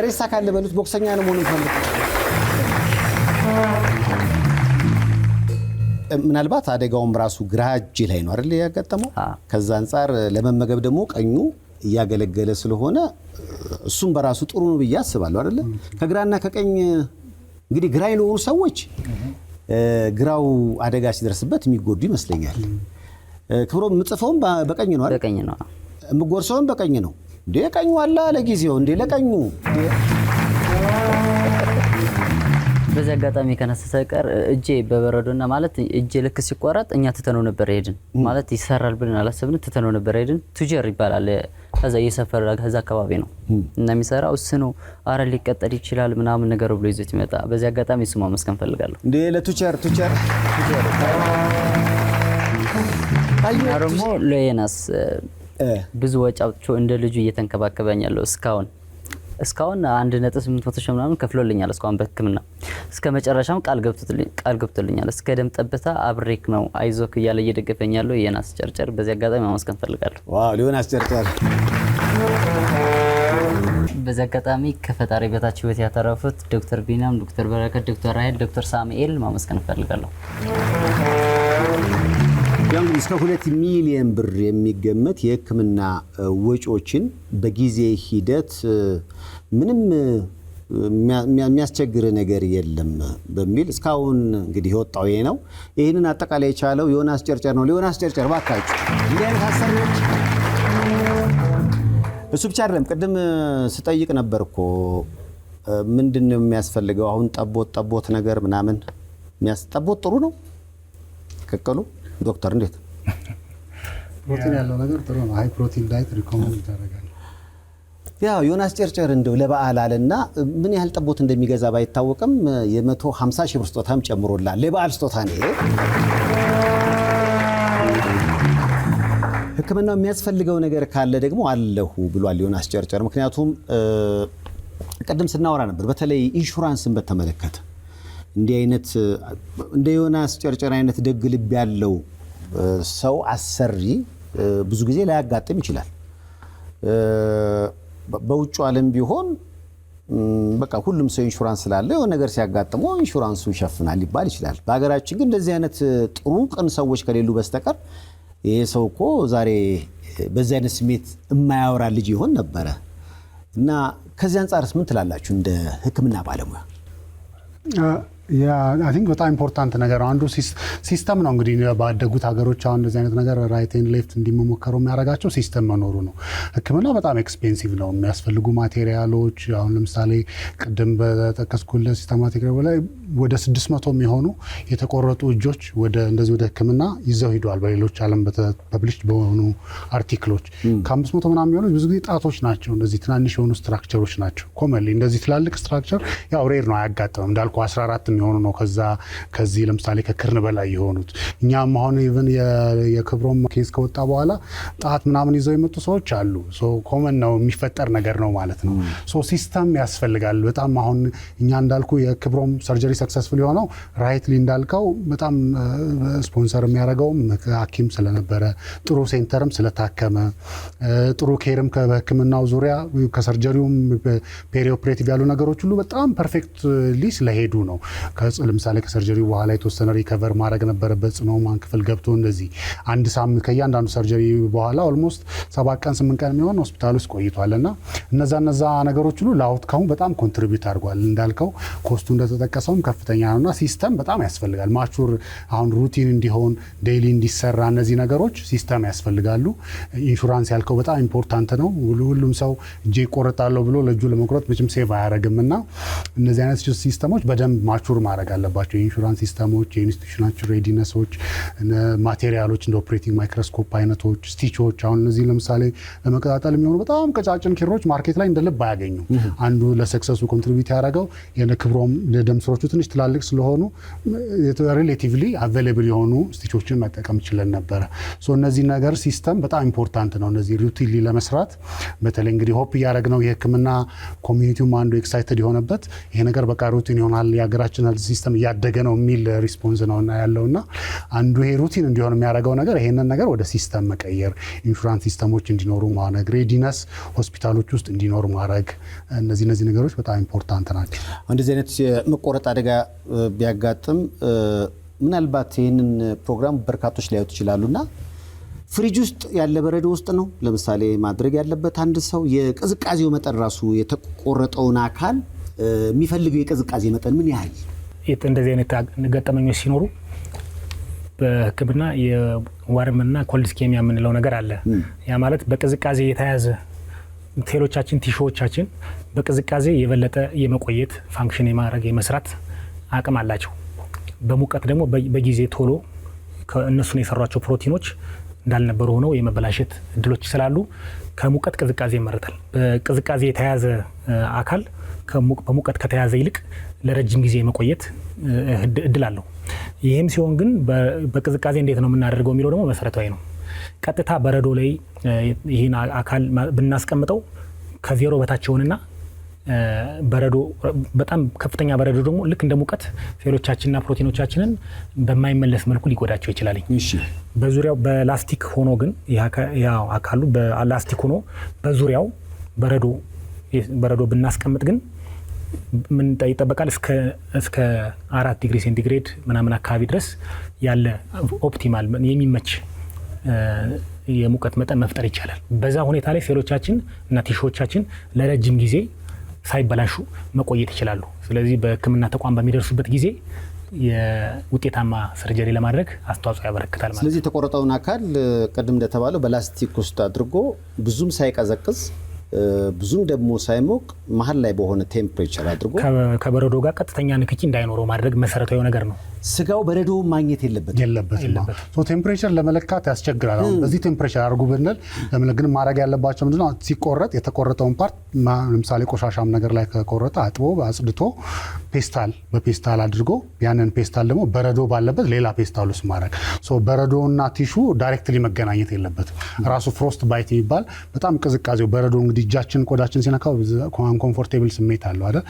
ሬሳ ካለ በሉት ቦክሰኛ ነው መሆን የምፈልገው። ምናልባት አደጋውም ራሱ ግራ እጅ ላይ ነው አይደል ያጋጠመው። ከዛ አንፃር ለመመገብ ደግሞ ቀኙ እያገለገለ ስለሆነ እሱም በራሱ ጥሩ ነው ብዬ አስባለሁ አይደል። ከግራና ከቀኝ እንግዲህ ግራ የሆኑ ሰዎች ግራው አደጋ ሲደርስበት የሚጎዱ ይመስለኛል። ክብሮም የምጽፈውም በቀኝ ነው አይደል? በቀኝ ነው። የምጎርሰውም በቀኝ ነው። እንዴ ቀኙ አለ ለጊዜው እንዴ ለቀኙ በዚህ አጋጣሚ ከነሰሰ ቀር እጄ በበረዶና ማለት እጄ ልክ ሲቆረጥ እኛ ትተነው ነበር ሄድን ማለት ይሰራል ብለን አላሰብን። ትተነው ነበር ሄድን። ቱጀር ይባላል ከዛ የሰፈር ከዛ አካባቢ ነው እና የሚሰራው እሱ ነው። አረ ሊቀጠል ይችላል ምናምን ነገር ብሎ ይዞት ይመጣ። በዚህ አጋጣሚ እሱ ማመስገን ፈልጋለሁ። እንዴ ለቱቸር አረሞ ለየናስ ብዙ ወጪ አውጥቶ እንደ ልጁ እየተንከባከበኛለሁ እስካሁን 1.8 ሺህ ምናምን ከፍሎልኛል። እስካሁን በሕክምና እስከ መጨረሻም ቃል ገብቶልኛል። እስከ ደም ጠብታ አብሬክ ነው አይዞክ እያለ እየደገፈኛለሁ የናስ ጨርጨር። በዚህ አጋጣሚ ማመስገን ፈልጋለሁ። ዋው ሊዮናስ ጨርጨር። በዚህ አጋጣሚ ከፈጣሪ በታች ህይወት ያተረፉት ዶክተር ቢኒያም፣ ዶክተር በረከት፣ ዶክተር ራሄል፣ ዶክተር ሳሙኤል ማመስገን ፈልጋለሁ። ያው እስከ 2 ሚሊዮን ብር የሚገመት የሕክምና ወጪዎችን በጊዜ ሂደት ምንም የሚያስቸግር ነገር የለም በሚል እስካሁን እንግዲህ የወጣው ይሄ ነው። ይህንን አጠቃላይ የቻለው ዮናስ ጨርጨር ነው። ዮናስ ጨርጨር ባካችሁ እንዲህ አይነት አሰሪዎች እሱ ብቻ አይደለም። ቅድም ስጠይቅ ነበር እኮ ምንድነው የሚያስፈልገው? አሁን ጠቦት ነገር ምናምን ጠቦት ጥሩ ነው ከቀሉ ዶክተር እንዴት ፕሮቲን ያለው ነገር ጥሩ ነው። ሃይ ፕሮቲን ዳይት ሪኮመንድ ይደረጋል። ያው ዮናስ ጨርጨር እንደው ለበዓል አለና ምን ያህል ጠቦት እንደሚገዛ ባይታወቅም የ150 ሺህ ብር ስጦታም ጨምሮላል። ለበዓል ስጦታ ነው። ሕክምናው የሚያስፈልገው ነገር ካለ ደግሞ አለሁ ብሏል ዮናስ ጨርጨር። ምክንያቱም ቀደም ስናወራ ነበር በተለይ ኢንሹራንስን በተመለከተ እንዲህ አይነት እንደ ዮናስ ጨርጨር አይነት ደግ ልብ ያለው ሰው አሰሪ ብዙ ጊዜ ላያጋጥም ይችላል። በውጭ ዓለም ቢሆን በቃ ሁሉም ሰው ኢንሹራንስ ስላለ የሆነ ነገር ሲያጋጥመው ኢንሹራንሱ ይሸፍናል ሊባል ይችላል። በሀገራችን ግን እንደዚህ አይነት ጥሩ ቅን ሰዎች ከሌሉ በስተቀር ይሄ ሰው እኮ ዛሬ በዚህ አይነት ስሜት የማያወራ ልጅ ይሆን ነበረ። እና ከዚህ አንጻርስ ምን ትላላችሁ እንደ ሕክምና ባለሙያ? አይ ቲንክ በጣም ኢምፖርታንት ነገር አንዱ ሲስተም ነው። እንግዲህ ባደጉት ሀገሮች አሁን እንደዚህ አይነት ነገር ራይት ኤንድ ሌፍት እንዲመሞከሩ የሚያደርጋቸው ሲስተም መኖሩ ነው። ሕክምና በጣም ኤክስፔንሲቭ ነው። የሚያስፈልጉ ማቴሪያሎች አሁን ለምሳሌ ቅድም በጠቀስኩልህ ሲስተማቲክ ላይ ወደ 600 የሚሆኑ የተቆረጡ እጆች ወደ ሕክምና ይዘው ሂደዋል። በሌሎች ዓለም ፐብሊሽ በሆኑ አርቲክሎች ከ500 ምናምን የሚሆኑ ብዙ ጊዜ ጣቶች ናቸው። እንደዚህ ትናንሽ የሆኑ ስትራክቸሮች ናቸው። ኮመንሊ እንደዚህ ትላልቅ ስትራክቸር ያው ሬር ነው፣ አያጋጥምም። እንዳልኩ 14 የሚሆኑ ነው ከዚህ ለምሳሌ ከክርን በላይ የሆኑት። እኛም አሁን ኢቭን የክብሮም ኬስ ከወጣ በኋላ ጣት ምናምን ይዘው የመጡ ሰዎች አሉ። ኮመን ነው፣ የሚፈጠር ነገር ነው ማለት ነው። ሲስተም ያስፈልጋል በጣም። አሁን እኛ እንዳልኩ የክብሮም ሰርጀሪ ሰክሰስፉል የሆነው ራይትሊ እንዳልከው በጣም ስፖንሰር የሚያደርገውም ሐኪም ስለነበረ፣ ጥሩ ሴንተርም ስለታከመ፣ ጥሩ ኬርም በሕክምናው ዙሪያ ከሰርጀሪውም ፔሪ ኦፕሬቲቭ ያሉ ነገሮች ሁሉ በጣም ፐርፌክትሊ ስለሄዱ ነው። ለምሳሌ ከሰርጀሪ በኋላ የተወሰነ ሪከቨር ማድረግ ነበረበት። ጽኑ ሕሙማን ክፍል ገብቶ እንደዚህ አንድ ሳምንት ከእያንዳንዱ ሰርጀሪ በኋላ ኦልሞስት 7 ቀን 8 ቀን የሚሆን ሆስፒታል ውስጥ ቆይቷል እና እነዛ ነገሮች ሁሉ ለአውትካሙ በጣም ኮንትሪቢዩት አድርጓል። እንዳልከው ኮስቱ እንደተጠቀሰውም ከፍተኛ ነውና ሲስተም በጣም ያስፈልጋል። ማቹር አሁን ሩቲን እንዲሆን ዴይሊ እንዲሰራ እነዚህ ነገሮች ሲስተም ያስፈልጋሉ። ኢንሹራንስ ያልከው በጣም ኢምፖርታንት ነው። ሁሉም ሰው እጄ ይቆረጣለሁ ብሎ ለእጁ ለመቁረጥ መቼም ሴቭ አያደርግም እና እነዚህ አይነት ሲስተሞች በደንብ ማቹር ማድረግ አለባቸው። የኢንሹራንስ ሲስተሞች፣ የኢንስቲቱሽናቸው ሬዲነሶች፣ ማቴሪያሎች እንደ ኦፕሬቲንግ ማይክሮስኮፕ አይነቶች፣ ስቲቾች። አሁን እነዚህ ለምሳሌ ለመቀጣጠል የሚሆኑ በጣም ቀጫጭን ኪሮች ማርኬት ላይ እንደ ልብ አያገኙም። አንዱ ለሰክሰሱ ኮንትሪቢዩት ያደረገው የክብሮም ደም ስሮቹ ትንሽ ትላልቅ ስለሆኑ ሪሌቲቭሊ አቬሌብል የሆኑ ስቲቾችን መጠቀም ችለን ነበረ። እነዚህ ነገር ሲስተም በጣም ኢምፖርታንት ነው። እነዚህ ሩቲንሊ ለመስራት በተለይ እንግዲህ ሆፕ እያደረግነው የሕክምና ኮሚኒቲውም አንዱ ኤክሳይትድ የሆነበት ይሄ ነገር በቃ ሩቲን ይሆናል፣ የሀገራችን ሄልዝ ሲስተም እያደገ ነው የሚል ሪስፖንስ ነው ያለውና አንዱ ይሄ ሩቲን እንዲሆን የሚያደርገው ነገር ይሄንን ነገር ወደ ሲስተም መቀየር፣ ኢንሹራንስ ሲስተሞች እንዲኖሩ ማድረግ፣ ሬዲነስ ሆስፒታሎች ውስጥ እንዲኖሩ ማድረግ፣ እነዚህ ነገሮች በጣም ኢምፖርታንት ናቸው። እንደዚህ አይነት የመቆረጥ አደጋ ቢያጋጥም ምናልባት ይህንን ፕሮግራም በርካቶች ሊያዩት ይችላሉና ፍሪጅ ውስጥ ያለ በረዶ ውስጥ ነው ለምሳሌ ማድረግ ያለበት አንድ ሰው የቅዝቃዜው መጠን ራሱ የተቆረጠውን አካል የሚፈልገው የቅዝቃዜ መጠን ምን ያህል? እንደዚህ አይነት ገጠመኞች ሲኖሩ በሕክምና የዋርምና ኮልድ ስኬሚያ የምንለው ነገር አለ። ያ ማለት በቅዝቃዜ የተያዘ ሴሎቻችን ቲሹዎቻችን በቅዝቃዜ የበለጠ የመቆየት ፋንክሽን የማድረግ የመስራት አቅም አላቸው። በሙቀት ደግሞ በጊዜ ቶሎ ከእነሱን የሰሯቸው ፕሮቲኖች እንዳልነበሩ ሆነው የመበላሸት እድሎች ስላሉ ከሙቀት ቅዝቃዜ ይመረጣል። በቅዝቃዜ የተያዘ አካል በሙቀት ከተያዘ ይልቅ ለረጅም ጊዜ የመቆየት እድል አለው። ይህም ሲሆን ግን በቅዝቃዜ እንዴት ነው የምናደርገው የሚለው ደግሞ መሰረታዊ ነው። ቀጥታ በረዶ ላይ ይህን አካል ብናስቀምጠው ከዜሮ በታች ይሆንና በረዶ በጣም ከፍተኛ በረዶ ደግሞ ልክ እንደ ሙቀት ሴሎቻችንና ፕሮቲኖቻችንን በማይመለስ መልኩ ሊጎዳቸው ይችላል። በዙሪያው በላስቲክ ሆኖ ግን ያው አካሉ በላስቲክ ሆኖ በዙሪያው በረዶ ብናስቀምጥ ግን ምን ይጠበቃል? እስከ 4 ዲግሪ ሴንቲግሬድ ምናምን አካባቢ ድረስ ያለ ኦፕቲማል የሚመች የሙቀት መጠን መፍጠር ይቻላል። በዛ ሁኔታ ላይ ሴሎቻችን እና ቲሹዎቻችን ለረጅም ጊዜ ሳይበላሹ መቆየት ይችላሉ። ስለዚህ በሕክምና ተቋም በሚደርሱበት ጊዜ የውጤታማ ሰርጀሪ ለማድረግ አስተዋጽኦ ያበረክታል ማለት ነው። ስለዚህ የተቆረጠውን አካል ቅድም እንደተባለው በላስቲክ ውስጥ አድርጎ ብዙም ሳይቀዘቅዝ ብዙም ደግሞ ሳይሞቅ መሀል ላይ በሆነ ቴምፕሬቸር አድርጎ ከበረዶ ጋር ቀጥተኛ ንክኪ እንዳይኖረው ማድረግ መሰረታዊ ነገር ነው። ስጋው በረዶ ማግኘት የለበትም። ቴምፕሬቸር ለመለካት ያስቸግራል። አሁን በዚህ ቴምፕሬቸር አድርጉ ብንል ግን ማድረግ ያለባቸው ምንድነው? ሲቆረጥ የተቆረጠውን ፓርት ለምሳሌ ቆሻሻም ነገር ላይ ከቆረጠ አጥቦ አጽድቶ በፔስታል አድርጎ ያንን ፔስታል ደግሞ በረዶ ባለበት ሌላ ፔስታል ውስጥ ማድረግ። በረዶና ቲሹ ዳይሬክትሊ መገናኘት የለበትም። ራሱ ፍሮስት ባይት የሚባል በጣም ቅዝቃዜው በረዶ እንግዲህ እጃችን ቆዳችን ሲነካው አንኮምፎርቴብል ስሜት አለው አይደል?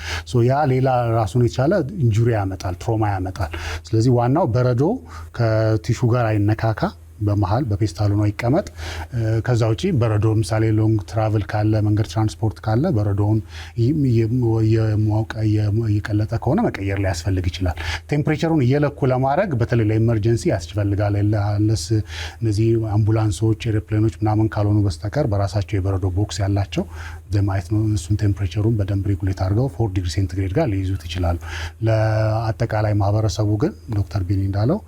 ያ ሌላ ራሱን የቻለ ኢንጁሪ ያመጣል፣ ትሮማ ያመጣል። ስለዚህ ዋናው በረዶ ከቲሹ ጋር አይነካካ፣ በመሃል በፔስታሉ ነው ይቀመጥ። ከዛ ውጪ በረዶ ምሳሌ ሎንግ ትራቭል ካለ መንገድ ትራንስፖርት ካለ በረዶውን የሞቀ የቀለጠ ከሆነ መቀየር ላይ ያስፈልግ ይችላል። ቴምፕሬቸሩን እየለኩ ለማድረግ በተለይ ለኢመርጀንሲ ያስፈልጋል። ለስ እነዚህ አምቡላንሶች ኤሮፕሌኖች ምናምን ካልሆኑ በስተቀር በራሳቸው የበረዶ ቦክስ ያላቸው ዘማይት ነው። እሱን ቴምፕሬቸሩን በደንብ ሬጉሌት አድርገው 4 ዲግሪ ሴንቲግሬድ ጋር ሊይዙት ይችላሉ። ለአጠቃላይ ማህበረሰቡ ግን ዶክተር ቢኒ እንዳለው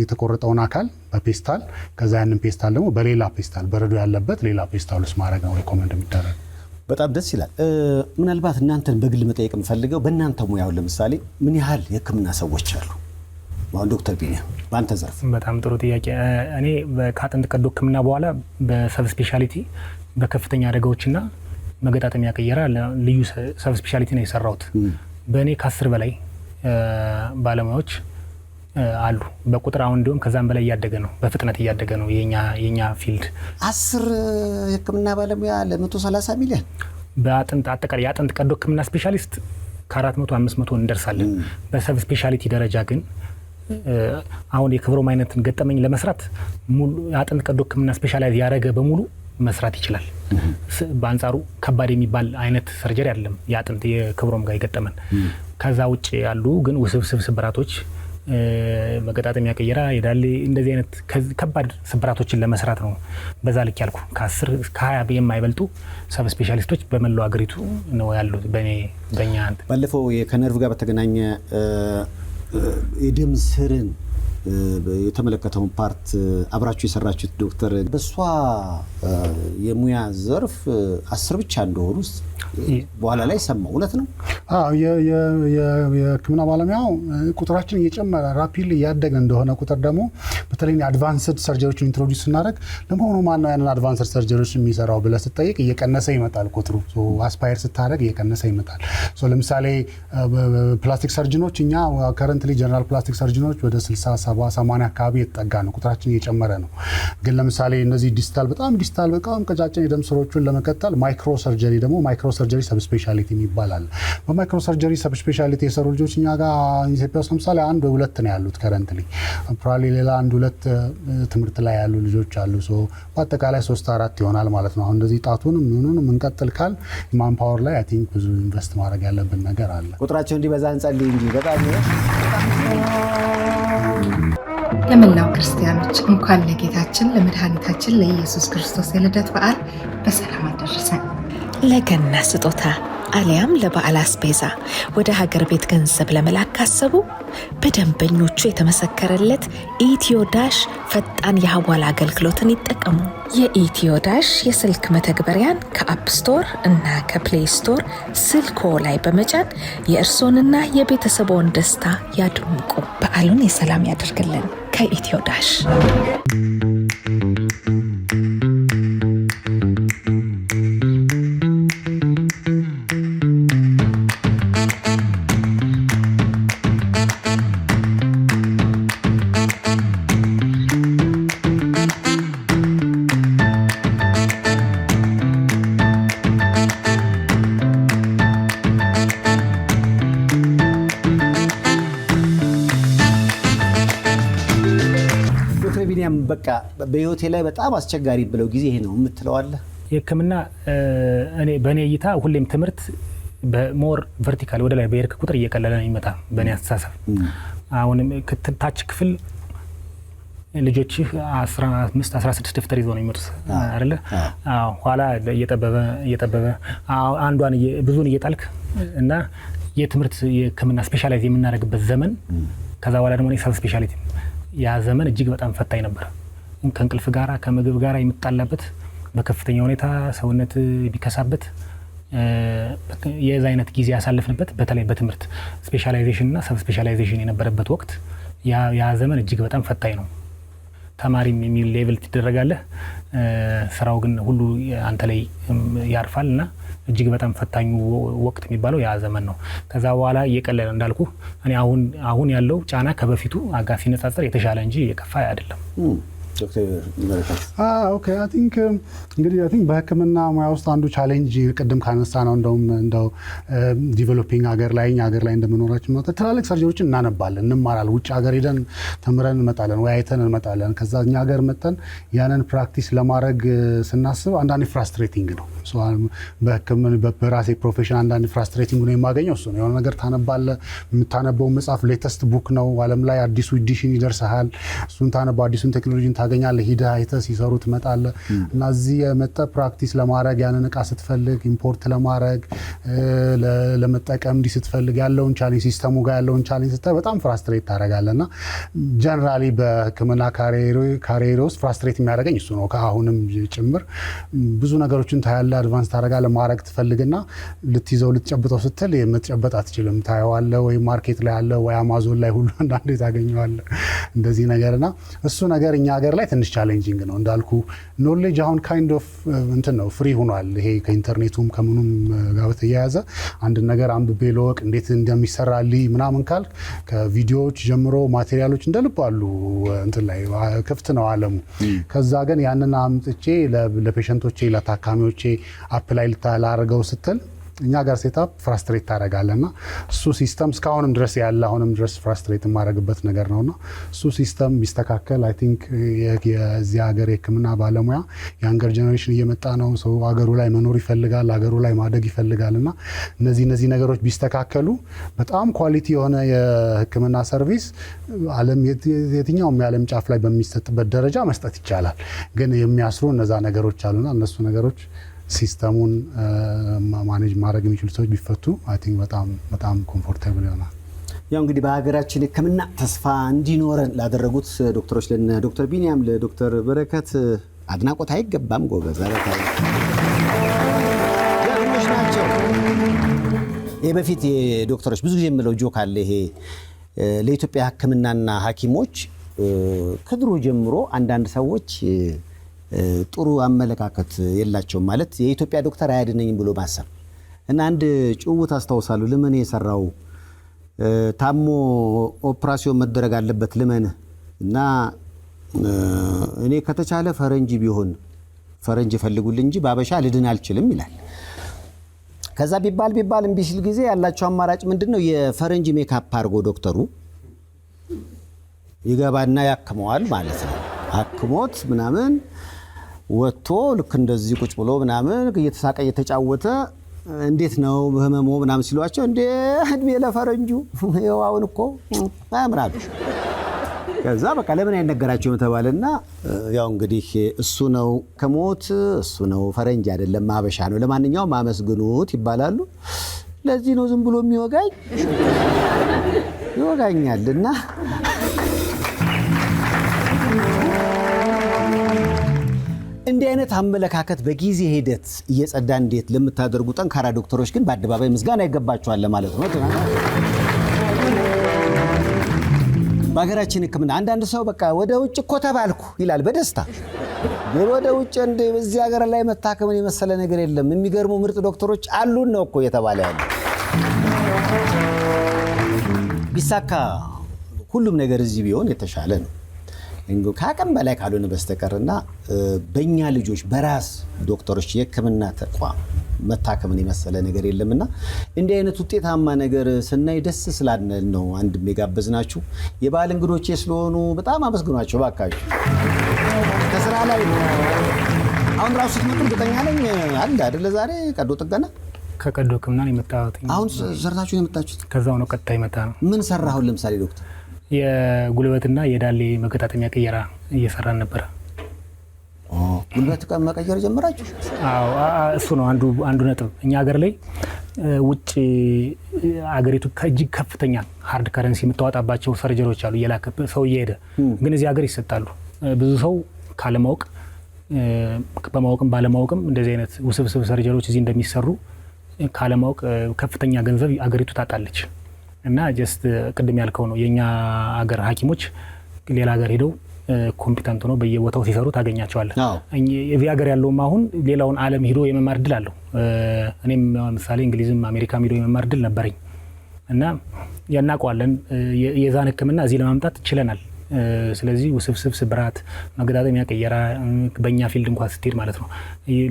የተቆረጠውን አካል በፔስታል ከዛ ያንን ፔስታል ደግሞ በሌላ ፔስታል በረዶ ያለበት ሌላ ፔስታል ውስጥ ማድረግ ነው ሪኮመንድ የሚደረግ። በጣም ደስ ይላል። ምናልባት እናንተን በግል መጠየቅ የምፈልገው በእናንተ ሙያው ለምሳሌ ምን ያህል የህክምና ሰዎች አሉ? አሁን ዶክተር ቢኒያም በአንተ ዘርፍ። በጣም ጥሩ ጥያቄ። እኔ ከአጥንት ቀዶ ህክምና በኋላ በሰብ ስፔሻሊቲ በከፍተኛ አደጋዎችና መገጣጠሚያ ቀየራ ልዩ ሰብ ስፔሻሊቲ ነው የሰራሁት። በእኔ ከ10 በላይ ባለሙያዎች አሉ በቁጥር። አሁን እንዲሁም ከዛም በላይ እያደገ ነው፣ በፍጥነት እያደገ ነው የኛ ፊልድ። 10 የህክምና ባለሙያ ለ130 ሚሊዮን በአጥንት አጠቃላይ የአጥንት ቀዶ ህክምና ስፔሻሊስት ከ400-500 እንደርሳለን። በሰብ ስፔሻሊቲ ደረጃ ግን አሁን የክብሮም አይነትን ገጠመኝ ለመስራት ሙሉ የአጥንት ቀዶ ህክምና ስፔሻላይዝ ያደረገ በሙሉ መስራት ይችላል። በአንጻሩ ከባድ የሚባል አይነት ሰርጀሪ አይደለም የአጥንት የክብሮም ጋር የገጠመን። ከዛ ውጭ ያሉ ግን ውስብስብ ስብራቶች፣ መገጣጠሚያ ቀየራ፣ የዳሌ እንደዚህ አይነት ከባድ ስብራቶችን ለመስራት ነው በዛ ልክ ያልኩ። ከ10 እስከ 20 የማይበልጡ ሰብ ስፔሻሊስቶች በመላው አገሪቱ ነው ያሉት። በእኛ ባለፈው ከነርቭ ጋር በተገናኘ የደም ስርን የተመለከተውን ፓርት አብራችሁ የሰራችሁት ዶክተር በሷ የሙያ ዘርፍ 10 ብቻ እንደሆኑ በኋላ ላይ ሰማሁ። እውነት ነው? አዎ የህክምና ባለሙያው ቁጥራችን እየጨመረ ራፒድሊ እያደገ እንደሆነ ቁጥር ደግሞ በተለይ አድቫንስድ ሰርጀሪዎችን ኢንትሮዲዩስ ስናደርግ ለመሆኑ ማን ነው ያንን አድቫንስድ ሰርጀሪዎች የሚሰራው ብለህ ስትጠይቅ እየቀነሰ ይመጣል ቁጥሩ። አስፓየር ስታደርግ እየቀነሰ ይመጣል። ለምሳሌ ፕላስቲክ ሰርጅኖች እኛ ከረንትሊ ጀነራል ፕላስቲክ ሰርጅኖች ወደ 60 70 80 አካባቢ የተጠጋ ነው። ቁጥራችን እየጨመረ ነው። ግን ለምሳሌ እነዚህ ዲስታል በጣም ቀጫጭን የደም ስሮችን ለመቀጠል ማይክሮ ሰርጀሪ ደግሞ ማይክሮ ሰርጀሪ ሰብ ስፔሻሊቲ ይባላል። በማይክሮ ሰርጀሪ ሰብ ስፔሻሊቲ የሰሩ ልጆች እኛ ጋር ኢትዮጵያ ውስጥ ለምሳሌ 1 ወይ 2 ነው ያሉት ከረንትሊ። ፕሮባብሊ ሌላ 1-2 ትምህርት ላይ ያሉ ልጆች አሉ። በአጠቃላይ 3-4 ይሆናል ማለት ነው። አሁን እንደዚህ ጣቱንም ምኑንም እንቀጥል ካል ማን ፓወር ላይ አይ ቲንክ ብዙ ኢንቨስት ማድረግ ያለብን ነገር አለ። ቁጥራቸው እንዲበዛ እንጸልይ እንጂ በጣም ለመላው ክርስቲያኖች እንኳን ለጌታችን ለመድኃኒታችን ለኢየሱስ ክርስቶስ የልደት በዓል በሰላም አደረሰን። ለገና ስጦታ አሊያም ለበዓል አስቤዛ ወደ ሀገር ቤት ገንዘብ ለመላክ ካሰቡ በደንበኞቹ የተመሰከረለት ኢትዮ ዳሽ ፈጣን የሐዋላ አገልግሎትን ይጠቀሙ። የኢትዮ ዳሽ የስልክ መተግበሪያን ከአፕ ስቶር እና ከፕሌይ ስቶር ስልኮ ላይ በመጫን የእርሶንና የቤተሰቦን ደስታ ያድምቁ። በዓሉን የሰላም ያደርግልን። ከኢትዮ ዳሽ በቃ በህይወቴ ላይ በጣም አስቸጋሪ ብለው ጊዜ ይሄ ነው የምትለው አለ? የህክምና በእኔ እይታ ሁሌም ትምህርት በሞር ቨርቲካል ወደ ላይ በሄድክ ቁጥር እየቀለለ ነው የሚመጣ በእኔ አስተሳሰብ። አሁንም ታች ክፍል ልጆችህ 15-16 ደፍተር ይዘው ነው የሚመጡት አይደለ? ኋላ እየጠበበ አንዷን ብዙን እየጣልክ እና የትምህርት የህክምና ስፔሻላይዝ የምናደርግበት ዘመን ከዛ በኋላ ደግሞ ሰብ ስፔሻሊቲ ያ ዘመን እጅግ በጣም ፈታኝ ነበር። ከእንቅልፍ ጋራ ከምግብ ጋራ የምጣላበት በከፍተኛ ሁኔታ ሰውነት ቢከሳበት የዛ አይነት ጊዜ ያሳለፍንበት በተለይ በትምህርት ስፔሻላይዜሽን እና ሰብ ስፔሻላይዜሽን የነበረበት ወቅት ያ ዘመን እጅግ በጣም ፈታኝ ነው። ተማሪም የሚል ሌቭል ትደረጋለህ፣ ስራው ግን ሁሉ አንተ ላይ ያርፋል እና እጅግ በጣም ፈታኙ ወቅት የሚባለው ያ ዘመን ነው። ከዛ በኋላ እየቀለለ እንዳልኩ እኔ አሁን ያለው ጫና ከበፊቱ አጋ ሲነጻጸር የተሻለ እንጂ የከፋ አይደለም። ኦኬ አይ ቲንክ እንግዲህ በህክምና ሙያ ውስጥ አንዱ ቻሌንጅ ቅድም ካነሳ ነው እንደው ዲቨሎፒንግ ሀገር ላይ እንደምኖራችን ማለት ትላልቅ ሰርጀሪዎችን እናነባለን እንማራለን ውጭ ሀገር ሄደን ተምረን እንመጣለን ወይ አይተን እንመጣለን ከዛ እኛ ሀገር መተን ያንን ፕራክቲስ ለማድረግ ስናስብ አንዳንዴ ፍራስትሬቲንግ ነው በህክምና በራሴ ፕሮፌሽን አንዳንዴ ፍራስትሬቲንግ ነው የማገኘው እሱ ነው የሆነ ነገር ታነባለህ የምታነበው መጽሐፍ ሌተስት ቡክ ነው ዓለም ላይ አዲሱ ኤዲሽን ይደርሳል እሱን ታነባው አዲሱን ቴክኖሎጂን ታገኛለህ ሂደህ አይተህ ሲሰሩ ትመጣለህ እና እዚህ የመጣ ፕራክቲስ ለማድረግ ያንን እቃ ስትፈልግ ኢምፖርት ለማድረግ ለመጠቀም እንዲህ ስትፈልግ ያለውን ቻሌንጅ ሲስተሙ ጋር ያለውን ቻሌንጅ ስታይ በጣም ፍራስትሬት ታደርጋለህና ጀነራሊ በህክምና ካሪየር ውስጥ ፍራስትሬት የሚያደርገኝ እሱ ነው ከአሁንም ጭምር ብዙ ነገሮችን ታያለህ አድቫንስ ታደርጋለህ ማድረግ ትፈልግና ልትይዘው ልትጨብጠው ስትል የምትጨበጥ አትችልም ታየዋለህ ወይ ማርኬት ላይ አለ ወይ አማዞን ላይ ሁሉ አንዳንዴ ታገኘዋለህ እንደዚህ ነገርና እሱ ነገር እኛ ሀገር ላይ ትንሽ ቻሌንጂንግ ነው እንዳልኩ ኖሌጅ አሁን ካይንድ ኦፍ እንትን ነው ፍሪ ሆኗል ይሄ ከኢንተርኔቱም ከምኑም ጋር በተያያዘ አንድ ነገር አንብቤ ለወቅ እንዴት እንደሚሰራልኝ ምናምን ካልክ ከቪዲዮዎች ጀምሮ ማቴሪያሎች እንደልብ አሉ እንትን ላይ ክፍት ነው ዓለሙ ከዛ ግን ያንን አምጥቼ ለፔሸንቶቼ ለታካሚዎቼ አፕላይ ላደርገው ስትል እኛ ጋር ሴታፕ ፍራስትሬት ታደርጋለና እሱ ሲስተም እስካሁንም ድረስ ያለ አሁንም ድረስ ፍራስትሬት የማደርግበት ነገር ነውና እሱ ሲስተም ቢስተካከል አይ ቲንክ የዚህ ሀገር የህክምና ባለሙያ ያንገር ጀነሬሽን እየመጣ ነው ሰው ሀገሩ ላይ መኖር ይፈልጋል ሀገሩ ላይ ማደግ ይፈልጋልና እነዚህ ነገሮች ቢስተካከሉ በጣም ኳሊቲ የሆነ የህክምና ሰርቪስ ዓለም የትኛውም የዓለም ጫፍ ላይ በሚሰጥበት ደረጃ መስጠት ይቻላል ግን የሚያስሩ እነዛ ነገሮች አሉና እነሱ ነገሮች ሲስተሙን ማኔጅ ማድረግ የሚችሉ ሰዎች ቢፈቱ አይ ቲንክ በጣም ኮምፎርታብል ይሆናል ያው እንግዲህ በሀገራችን ህክምና ተስፋ እንዲኖረን ላደረጉት ዶክተሮች ለነ ዶክተር ቢኒያም ለዶክተር በረከት አድናቆት አይገባም ጎበዝ አለታይ ያሉሽ ናቸው ይሄ በፊት ዶክተሮች ብዙ ጊዜ የምለው ጆክ አለ ይሄ ለኢትዮጵያ ህክምናና ሐኪሞች ከድሮ ጀምሮ አንዳንድ ሰዎች ጥሩ አመለካከት የላቸውም ማለት የኢትዮጵያ ዶክተር አያድነኝም ብሎ ማሰብ እና አንድ ጭውውት አስታውሳለሁ ለምን የሰራው ታሞ ኦፕራሲዮን መደረግ አለበት ለምን እና እኔ ከተቻለ ፈረንጅ ቢሆን ፈረንጅ ፈልጉልኝ እንጂ ባበሻ ልድን አልችልም ይላል ከዛ ቢባል እምቢ ሲል ጊዜ ያላቸው አማራጭ ምንድነው የፈረንጅ ሜካፕ አርጎ ዶክተሩ ይገባና ያክመዋል ማለት ነው አክሞት ምናምን ወጥቶ ልክ እንደዚህ ቁጭ ብሎ ምናምን እየተሳቀ እየተጫወተ እንዴት ነው ህመሙ ምናምን ሲሏቸው እንዴ እድሜ ለፈረንጁ ይኸው አሁን እኮ ምናምን ከዛ በቃ ለምን አይነገራቸውም ተባለና ያው እንግዲህ እሱ ነው ከሞት እሱ ነው ፈረንጅ አይደለም ማበሻ ነው ለማንኛውም አመስግኑት ይባላሉ ለዚህ ነው ዝም ብሎ የሚወጋኝ ይወጋኛልና እንዲህ አይነት አመለካከት በጊዜ ሂደት እየጸዳ እንዴት ለምታደርጉ ጠንካራ ዶክተሮች ግን በአደባባይ ምስጋና ይገባቸዋል ማለት ነው በሀገራችን ህክምና አንዳንድ ሰው በቃ ወደ ውጭ እኮ ተባልኩ ይላል በደስታ ወደ ውጭ እንደ በዚህ ሀገር ላይ መታከምን የመሰለ ነገር የለም የሚገርሙ ምርጥ ዶክተሮች አሉን ነው እኮ የተባለ ያለው ቢሳካ ሁሉም ነገር እዚህ ቢሆን የተሻለ ነው ከአቅም በላይ ካልሆነ በስተቀርና በእኛ ልጆች በራስ ዶክተሮች የህክምና ተቋም መታከምን የመሰለ ነገር የለምና እንዲህ አይነት ውጤታማ ነገር ስናይ ደስ ስላልን ነው አንድ የጋበዝናችሁ የባህል እንግዶቼ ስለሆኑ በጣም አመስግኗቸው ባካችሁ ከስራ ላይ አሁን ራሱ ስትመጡ እርግጠኛ ነኝ አለ አይደል ዛሬ ቀዶ ጥገና ከቀዶ ህክምና ነው የመጣሁት አሁን ሰርታችሁ ነው የመጣችሁት ከዛው ነው ቀጥታ የመጣ ነው ምን ሰራሁ ለምሳሌ ዶክተር የጉልበትና የዳሌ መገጣጠሚያ ቀየራ እየሰራን ነበር ጉልበት መቀየር ጀመራችሁ አዎ እሱ ነው አንዱ ነጥብ እኛ ሀገር ላይ ውጭ አገሪቱ እጅግ ከፍተኛ ሃርድ ከረንሲ የምታወጣባቸው ሰርጀሪዎች አሉ የላከ ሰው እየሄደ ግን እዚህ ሀገር ይሰጣሉ ብዙ ሰው ካለማወቅ በማወቅም ባለማወቅም እንደዚህ አይነት ውስብስብ ሰርጀሪዎች እዚህ እንደሚሰሩ ካለማወቅ ከፍተኛ ገንዘብ አገሪቱ ታጣለች እና ጀስት ቅድም ያልከው ነው የኛ ሀገር ሐኪሞች ሌላ ሀገር ሄደው ኮምፒተንት ነው በየቦታው ሲሰሩ ታገኛቸዋለህ እዚህ ሀገር ያለውም አሁን ሌላውን ዓለም ሄዶ የመማር ድል አለው እኔም ለምሳሌ እንግሊዝም አሜሪካም ሄዶ የመማር ድል ነበረኝ እና ያናቀዋለን የዛን ህክምና እዚህ ለማምጣት ይችላል ስለዚህ ውስብስብ ስብራት፣ መገጣጠሚያ ቀየራ በእኛ ፊልድ እንኳን ስትሄድ ማለት ነው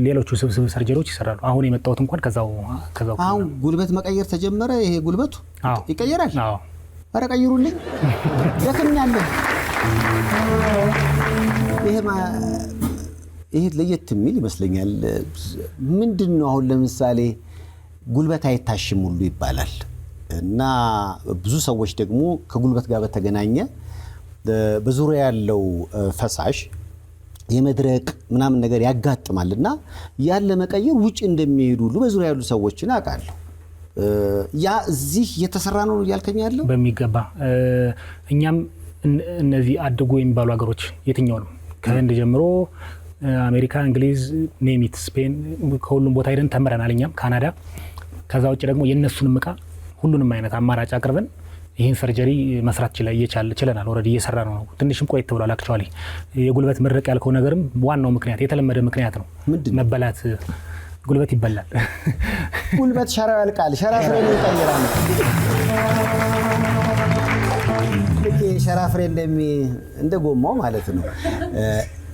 ሌሎች ውስብስብ ሰርጀሪዎች ይሰራሉ። አሁን የመጣሁት እንኳን ከዛው አሁን ጉልበት መቀየር ተጀመረ። ይሄ ጉልበቱ ይቀየራል። ኧረ ቀይሩልኝ ደክኛለሁ። ይሄ ለየት የሚል ይመስለኛል። ምንድነው አሁን ለምሳሌ ጉልበት አይታሽም ሁሉ ይባላል እና ብዙ ሰዎች ደግሞ ከጉልበት ጋር በተገናኘ በዙሪያ ያለው ፈሳሽ የመድረቅ ምናምን ነገር ያጋጥማልና ያለ መቀየር ውጭ እንደሚሄዱ ሁሉ በዙሪያ ያሉ ሰዎችን አውቃለሁ። ያ እዚህ የተሰራ ነው ያልከኝ ያለው በሚገባ እኛም እነዚህ አደጉ የሚባሉ ሀገሮች የትኛው ነው ከህንድ ጀምሮ አሜሪካ፣ እንግሊዝ፣ ኔሚት፣ ስፔን ከሁሉም ቦታ ሄደን ተምረናል። እኛም ካናዳ። ከዛ ውጭ ደግሞ የነሱንም ዕቃ ሁሉንም አይነት አማራጭ አቅርበን ይህን ሰርጀሪ መስራት ችለናል። ኦልሬዲ እየሰራ ነው። ትንሽም ቆይት ብሏል። አክቹዋሊ የጉልበት መድረቅ ያልከው ነገርም ዋናው ምክንያት የተለመደ ምክንያት ነው። መበላት ጉልበት ይበላል። ጉልበት ሸራው ያልቃል። ሸራ ፍሬ ነው ይቀየራል። ሸራ ፍሬ እንደ ጎማው ማለት ነው።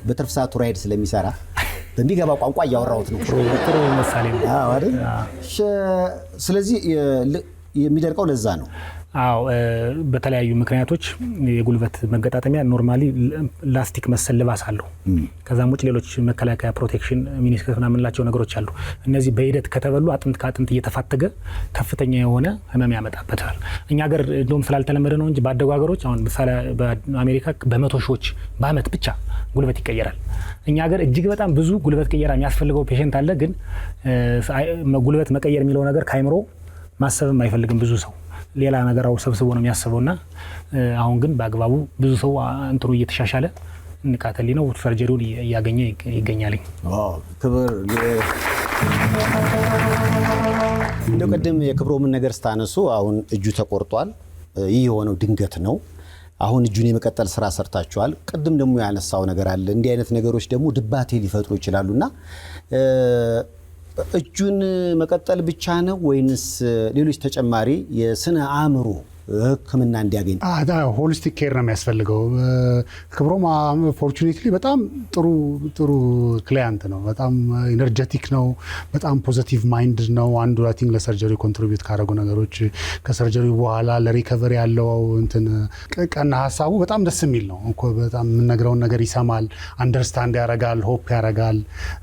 በትርፍ ሰዓቱ ራይድ ስለሚሰራ በሚገባ ቋንቋ እያወራሁት ነው። ጥሩ ምሳሌ ነው አይደል? ስለዚህ የሚደርቀው ለዛ ነው። አዎ በተለያዩ ምክንያቶች የጉልበት መገጣጠሚያ ኖርማሊ ላስቲክ መሰል ልባስ አለው። ከዛም ውጭ ሌሎች መከላከያ ፕሮቴክሽን ሚኒስከት ምናምንላቸው ነገሮች አሉ። እነዚህ በሂደት ከተበሉ አጥንት ከአጥንት እየተፋተገ ከፍተኛ የሆነ ህመም ያመጣበታል። እኛ ሀገር እንደውም ስላልተለመደ ነው እንጂ ባደጉ ሀገሮች አሁን ምሳሌ በአሜሪካ በመቶ ሺዎች በአመት ብቻ ጉልበት ይቀየራል። እኛ ሀገር እጅግ በጣም ብዙ ጉልበት ቀየራ የሚያስፈልገው ፔሸንት አለ። ግን ጉልበት መቀየር የሚለው ነገር ካይምሮ ማሰብም አይፈልግም ብዙ ሰው ሌላ ነገራው ሰብስቦ ነው የሚያስበውና አሁን ግን በአግባቡ ብዙ ሰው እንትሩ እየተሻሻለ ንቃተሊ ነው ሰርጀሪውን እያገኘ ይገኛል። ክብር እንደው ቀደም የክብሮምን ነገር ስታነሱ አሁን እጁ ተቆርጧል። ይህ የሆነው ድንገት ነው። አሁን እጁን የመቀጠል ስራ ሰርታችኋል። ቅድም ደግሞ ያነሳው ነገር አለ። እንዲህ አይነት ነገሮች ደግሞ ድባቴ ሊፈጥሩ ይችላሉና እጁን መቀጠል ብቻ ነው ወይንስ ሌሎች ተጨማሪ የስነ አእምሮ ሕክምና እንዲያገኝ? ሆሊስቲክ ኬር ነው የሚያስፈልገው። ክብሮም ፎርቹኔትሊ በጣም ጥሩ ክላይንት ነው። በጣም ኢነርጀቲክ ነው። በጣም ፖዚቲቭ ማይንድ ነው። አንዱ አይ ቲንክ ለሰርጀሪ ኮንትሪቢዩት ካደረጉ ነገሮች ከሰርጀሪ በኋላ ለሪከቨሪ ያለው እንትን ቀና ሀሳቡ በጣም ደስ የሚል ነው። በጣም የምንነግረውን ነገር ይሰማል፣ አንደርስታንድ ያደርጋል፣ ሆፕ ያደርጋል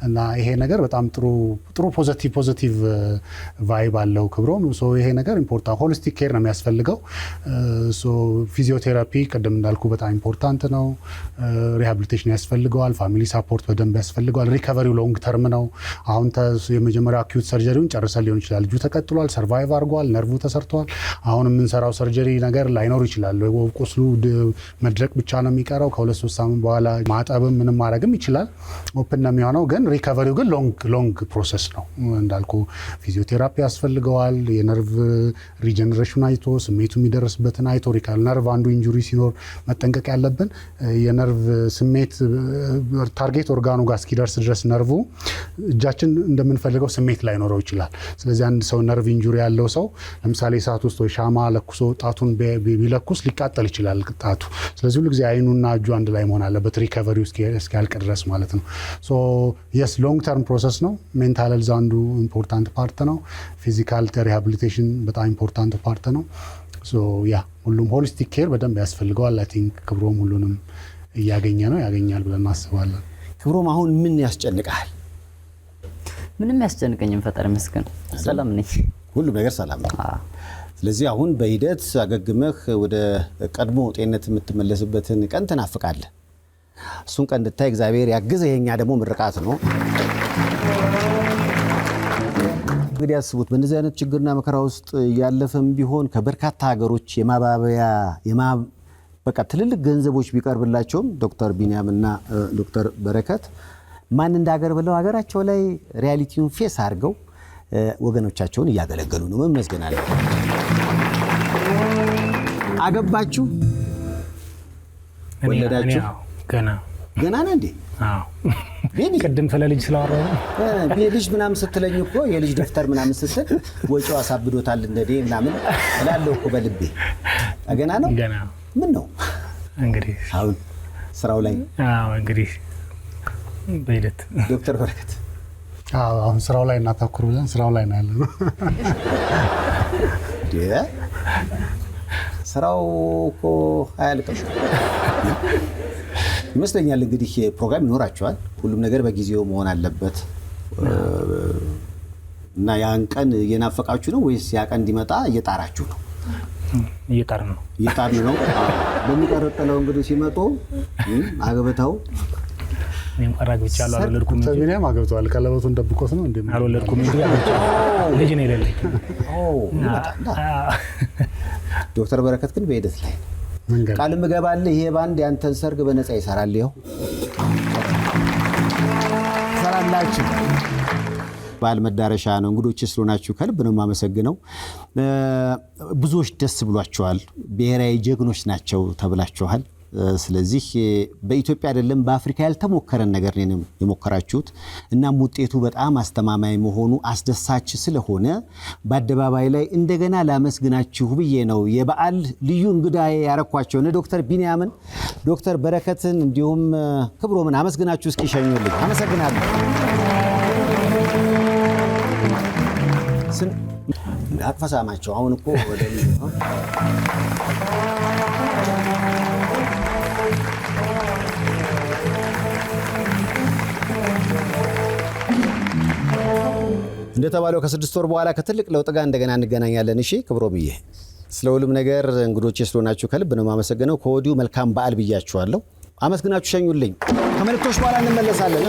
እና ይሄ ነገር በጣም ጥሩ ፖዚቲቭ ቫይብ አለው ክብሮም። ይሄ ነገር ኢምፖርታንት ሆሊስቲክ ኬር ነው የሚያስፈልገው። ፊዚዮቴራፒ ቅድም እንዳልኩ በጣም ኢምፖርታንት ነው። ሪሃቢሊቴሽን ያስፈልገዋል። ፋሚሊ ሳፖርት በደንብ ያስፈልገዋል። ሪከቨሪው ሎንግ ተርም ነው። አሁን የመጀመሪያው አኪዩት ሰርጀሪውን ጨርሰን ሊሆን ይችላል። እጁ ተቀጥሏል፣ ሰርቫይቭ አድርጓል፣ ነርቭ ተሰርቷል። አሁን የምንሰራው ሰርጀሪ ነገር ላይኖር ይችላል። ቁስሉ መድረቅ ብቻ ነው የሚቀረው። ከ2-3 ሳምንት በኋላ ማጠብም ምንም ማድረግም ይችላል። ኦፕን ነው የሚሆነው። ግን ሪከቨሪው ግን ሎንግ ፕሮሰስ ነው። እንዳልኩ ፊዚዮቴራፒ ያስፈልገዋል። የነርቭ ሪጀነሬሽን አይቶ ስሜቱ የሚደርስበትን አይቶ ሪካል ነርቭ አንዱ ኢንጁሪ ሲኖር መጠንቀቅ ያለብን የነርቭ ስሜት ታርጌት ኦርጋኑ ጋር እስኪደርስ ድረስ ነርቭ እጃችን እንደምንፈልገው ስሜት ላይኖረው ይችላል። ስለዚህ አንድ ሰው ነርቭ ኢንጁሪ ያለው ሰው ለምሳሌ እሳት ውስጥ ወይ ሻማ ለኩሶ ጣቱን ቢለኩስ ሊቃጠል ይችላል ጣቱ። ስለዚህ ሁሉ ጊዜ አይኑና እጁ አንድ ላይ መሆን አለበት ሪከቨሪው እስኪያልቅ ድረስ ማለት ነው። የስ ሎንግ ተርም ፕሮሰስ ነው። ሜንታል ሄልዝ አንዱ ኢምፖርታንት ፓርት ነው። ፊዚካል ሪሃቢሊቴሽን በጣም ኢምፖርታንት ፓርት ነው። ሁሉም ሆሊስቲክ ኬር በደንብ ያስፈልገዋል። አይ ቲንክ ክብሮም ሁሉንም እያገኘ ነው ያገኛል ብለን እናስባለን። ክብሮም አሁን ምን ያስጨንቃል? ምንም ያስጨንቀኝም ፈጣሪ ይመስገን ሰላም ነኝ። ሁሉም ነገር ሰላም ነው። ስለዚህ አሁን በሂደት አገግመህ ወደ ቀድሞ ጤንነት የምትመለስበትን ቀን ትናፍቃለህ። እሱን ቀን እንድታይ እግዚአብሔር ያግዘህ። የኛ ደግሞ ምርቃት ነው። እንግዲህ ያስቡት በእንደዚህ አይነት ችግርና መከራ ውስጥ ያለፈም ቢሆን ከበርካታ ሀገሮች የማባበያ በቃ ትልልቅ ገንዘቦች ቢቀርብላቸውም ዶክተር ቢኒያምና ዶክተር በረከት ማን እንዳገር ብለው ሀገራቸው ላይ ሪያሊቲውን ፌስ አድርገው ወገኖቻቸውን እያገለገሉ ነው። መመስገን አለ። አገባችሁ? ወለዳችሁ? ገና ነው እንዴ? ቅድም ስለ ልጅ ስላወራሁ ልጅ ምናምን ስትለኝ እኮ የልጅ ደፍተር ምናምን ስትል ወጪው አሳብዶታል እንደዴ ምናምን እላለሁ እኮ በልቤ። ገና ነው? ገና ምን ነው እንግዲህ አሁን ስራው ላይ እንግዲህ በሂደት ዶክተር በረከት አሁን ስራው ላይ እናተኩር ብለን ስራው ላይ ነው ያለነው። ስራው እኮ አያልቅም ይመስለኛል። እንግዲህ ፕሮግራም ይኖራቸዋል። ሁሉም ነገር በጊዜው መሆን አለበት እና ያን ቀን እየናፈቃችሁ ነው ወይስ ያ ቀን እንዲመጣ እየጣራችሁ ነው? እየጣርን ነው። በሚቀጥለው እንግዲህ ሲመጡ አገበታው እኔም ፈራግ ብቻ አልወለድኩም እንጂ ተቢኔም አገብቷል። ቀለበቱን ደብቆት ነው እንዴ? አልወለድኩም እንጂ ልጅ ነው የሌለኝ። ዶክተር በረከት ግን በሂደት ላይ ቃል ምገባልህ ይሄ ባንድ ያንተን ሰርግ በነፃ ይሰራል። ይኸው ሰላላችሁ በዓል መዳረሻ ነው። እንግዶች ስለሆናችሁ ከልብ ነው የማመሰግነው። ብዙዎች ደስ ብሏቸዋል። ብሔራዊ ጀግኖች ናቸው ተብላችኋል። ስለዚህ በኢትዮጵያ አይደለም በአፍሪካ ያልተሞከረን ነገር ነው የሞከራችሁት። እናም ውጤቱ በጣም አስተማማኝ መሆኑ አስደሳች ስለሆነ በአደባባይ ላይ እንደገና ላመስግናችሁ ብዬ ነው የበዓል ልዩ እንግዳ ያረኳቸው ዶክተር ቢንያምን፣ ዶክተር በረከትን እንዲሁም ክብሮምን አመስግናችሁ እስኪ ሸኙልኝ። አመሰግናለሁ። አቅፈሳማቸው አሁን እኮ ወደ እንደተባለው ከ6 ወር በኋላ ከትልቅ ለውጥ ጋር እንደገና እንገናኛለን። እሺ ክብሮምዬ፣ ስለ ሁሉም ነገር እንግዶቼ ስለሆናችሁ ከልብ ነው የማመሰግነው። ከወዲሁ መልካም በዓል ብያችኋለሁ። አመስግናችሁ ሸኙልኝ። ከመልእክቶች በኋላ እንመለሳለን።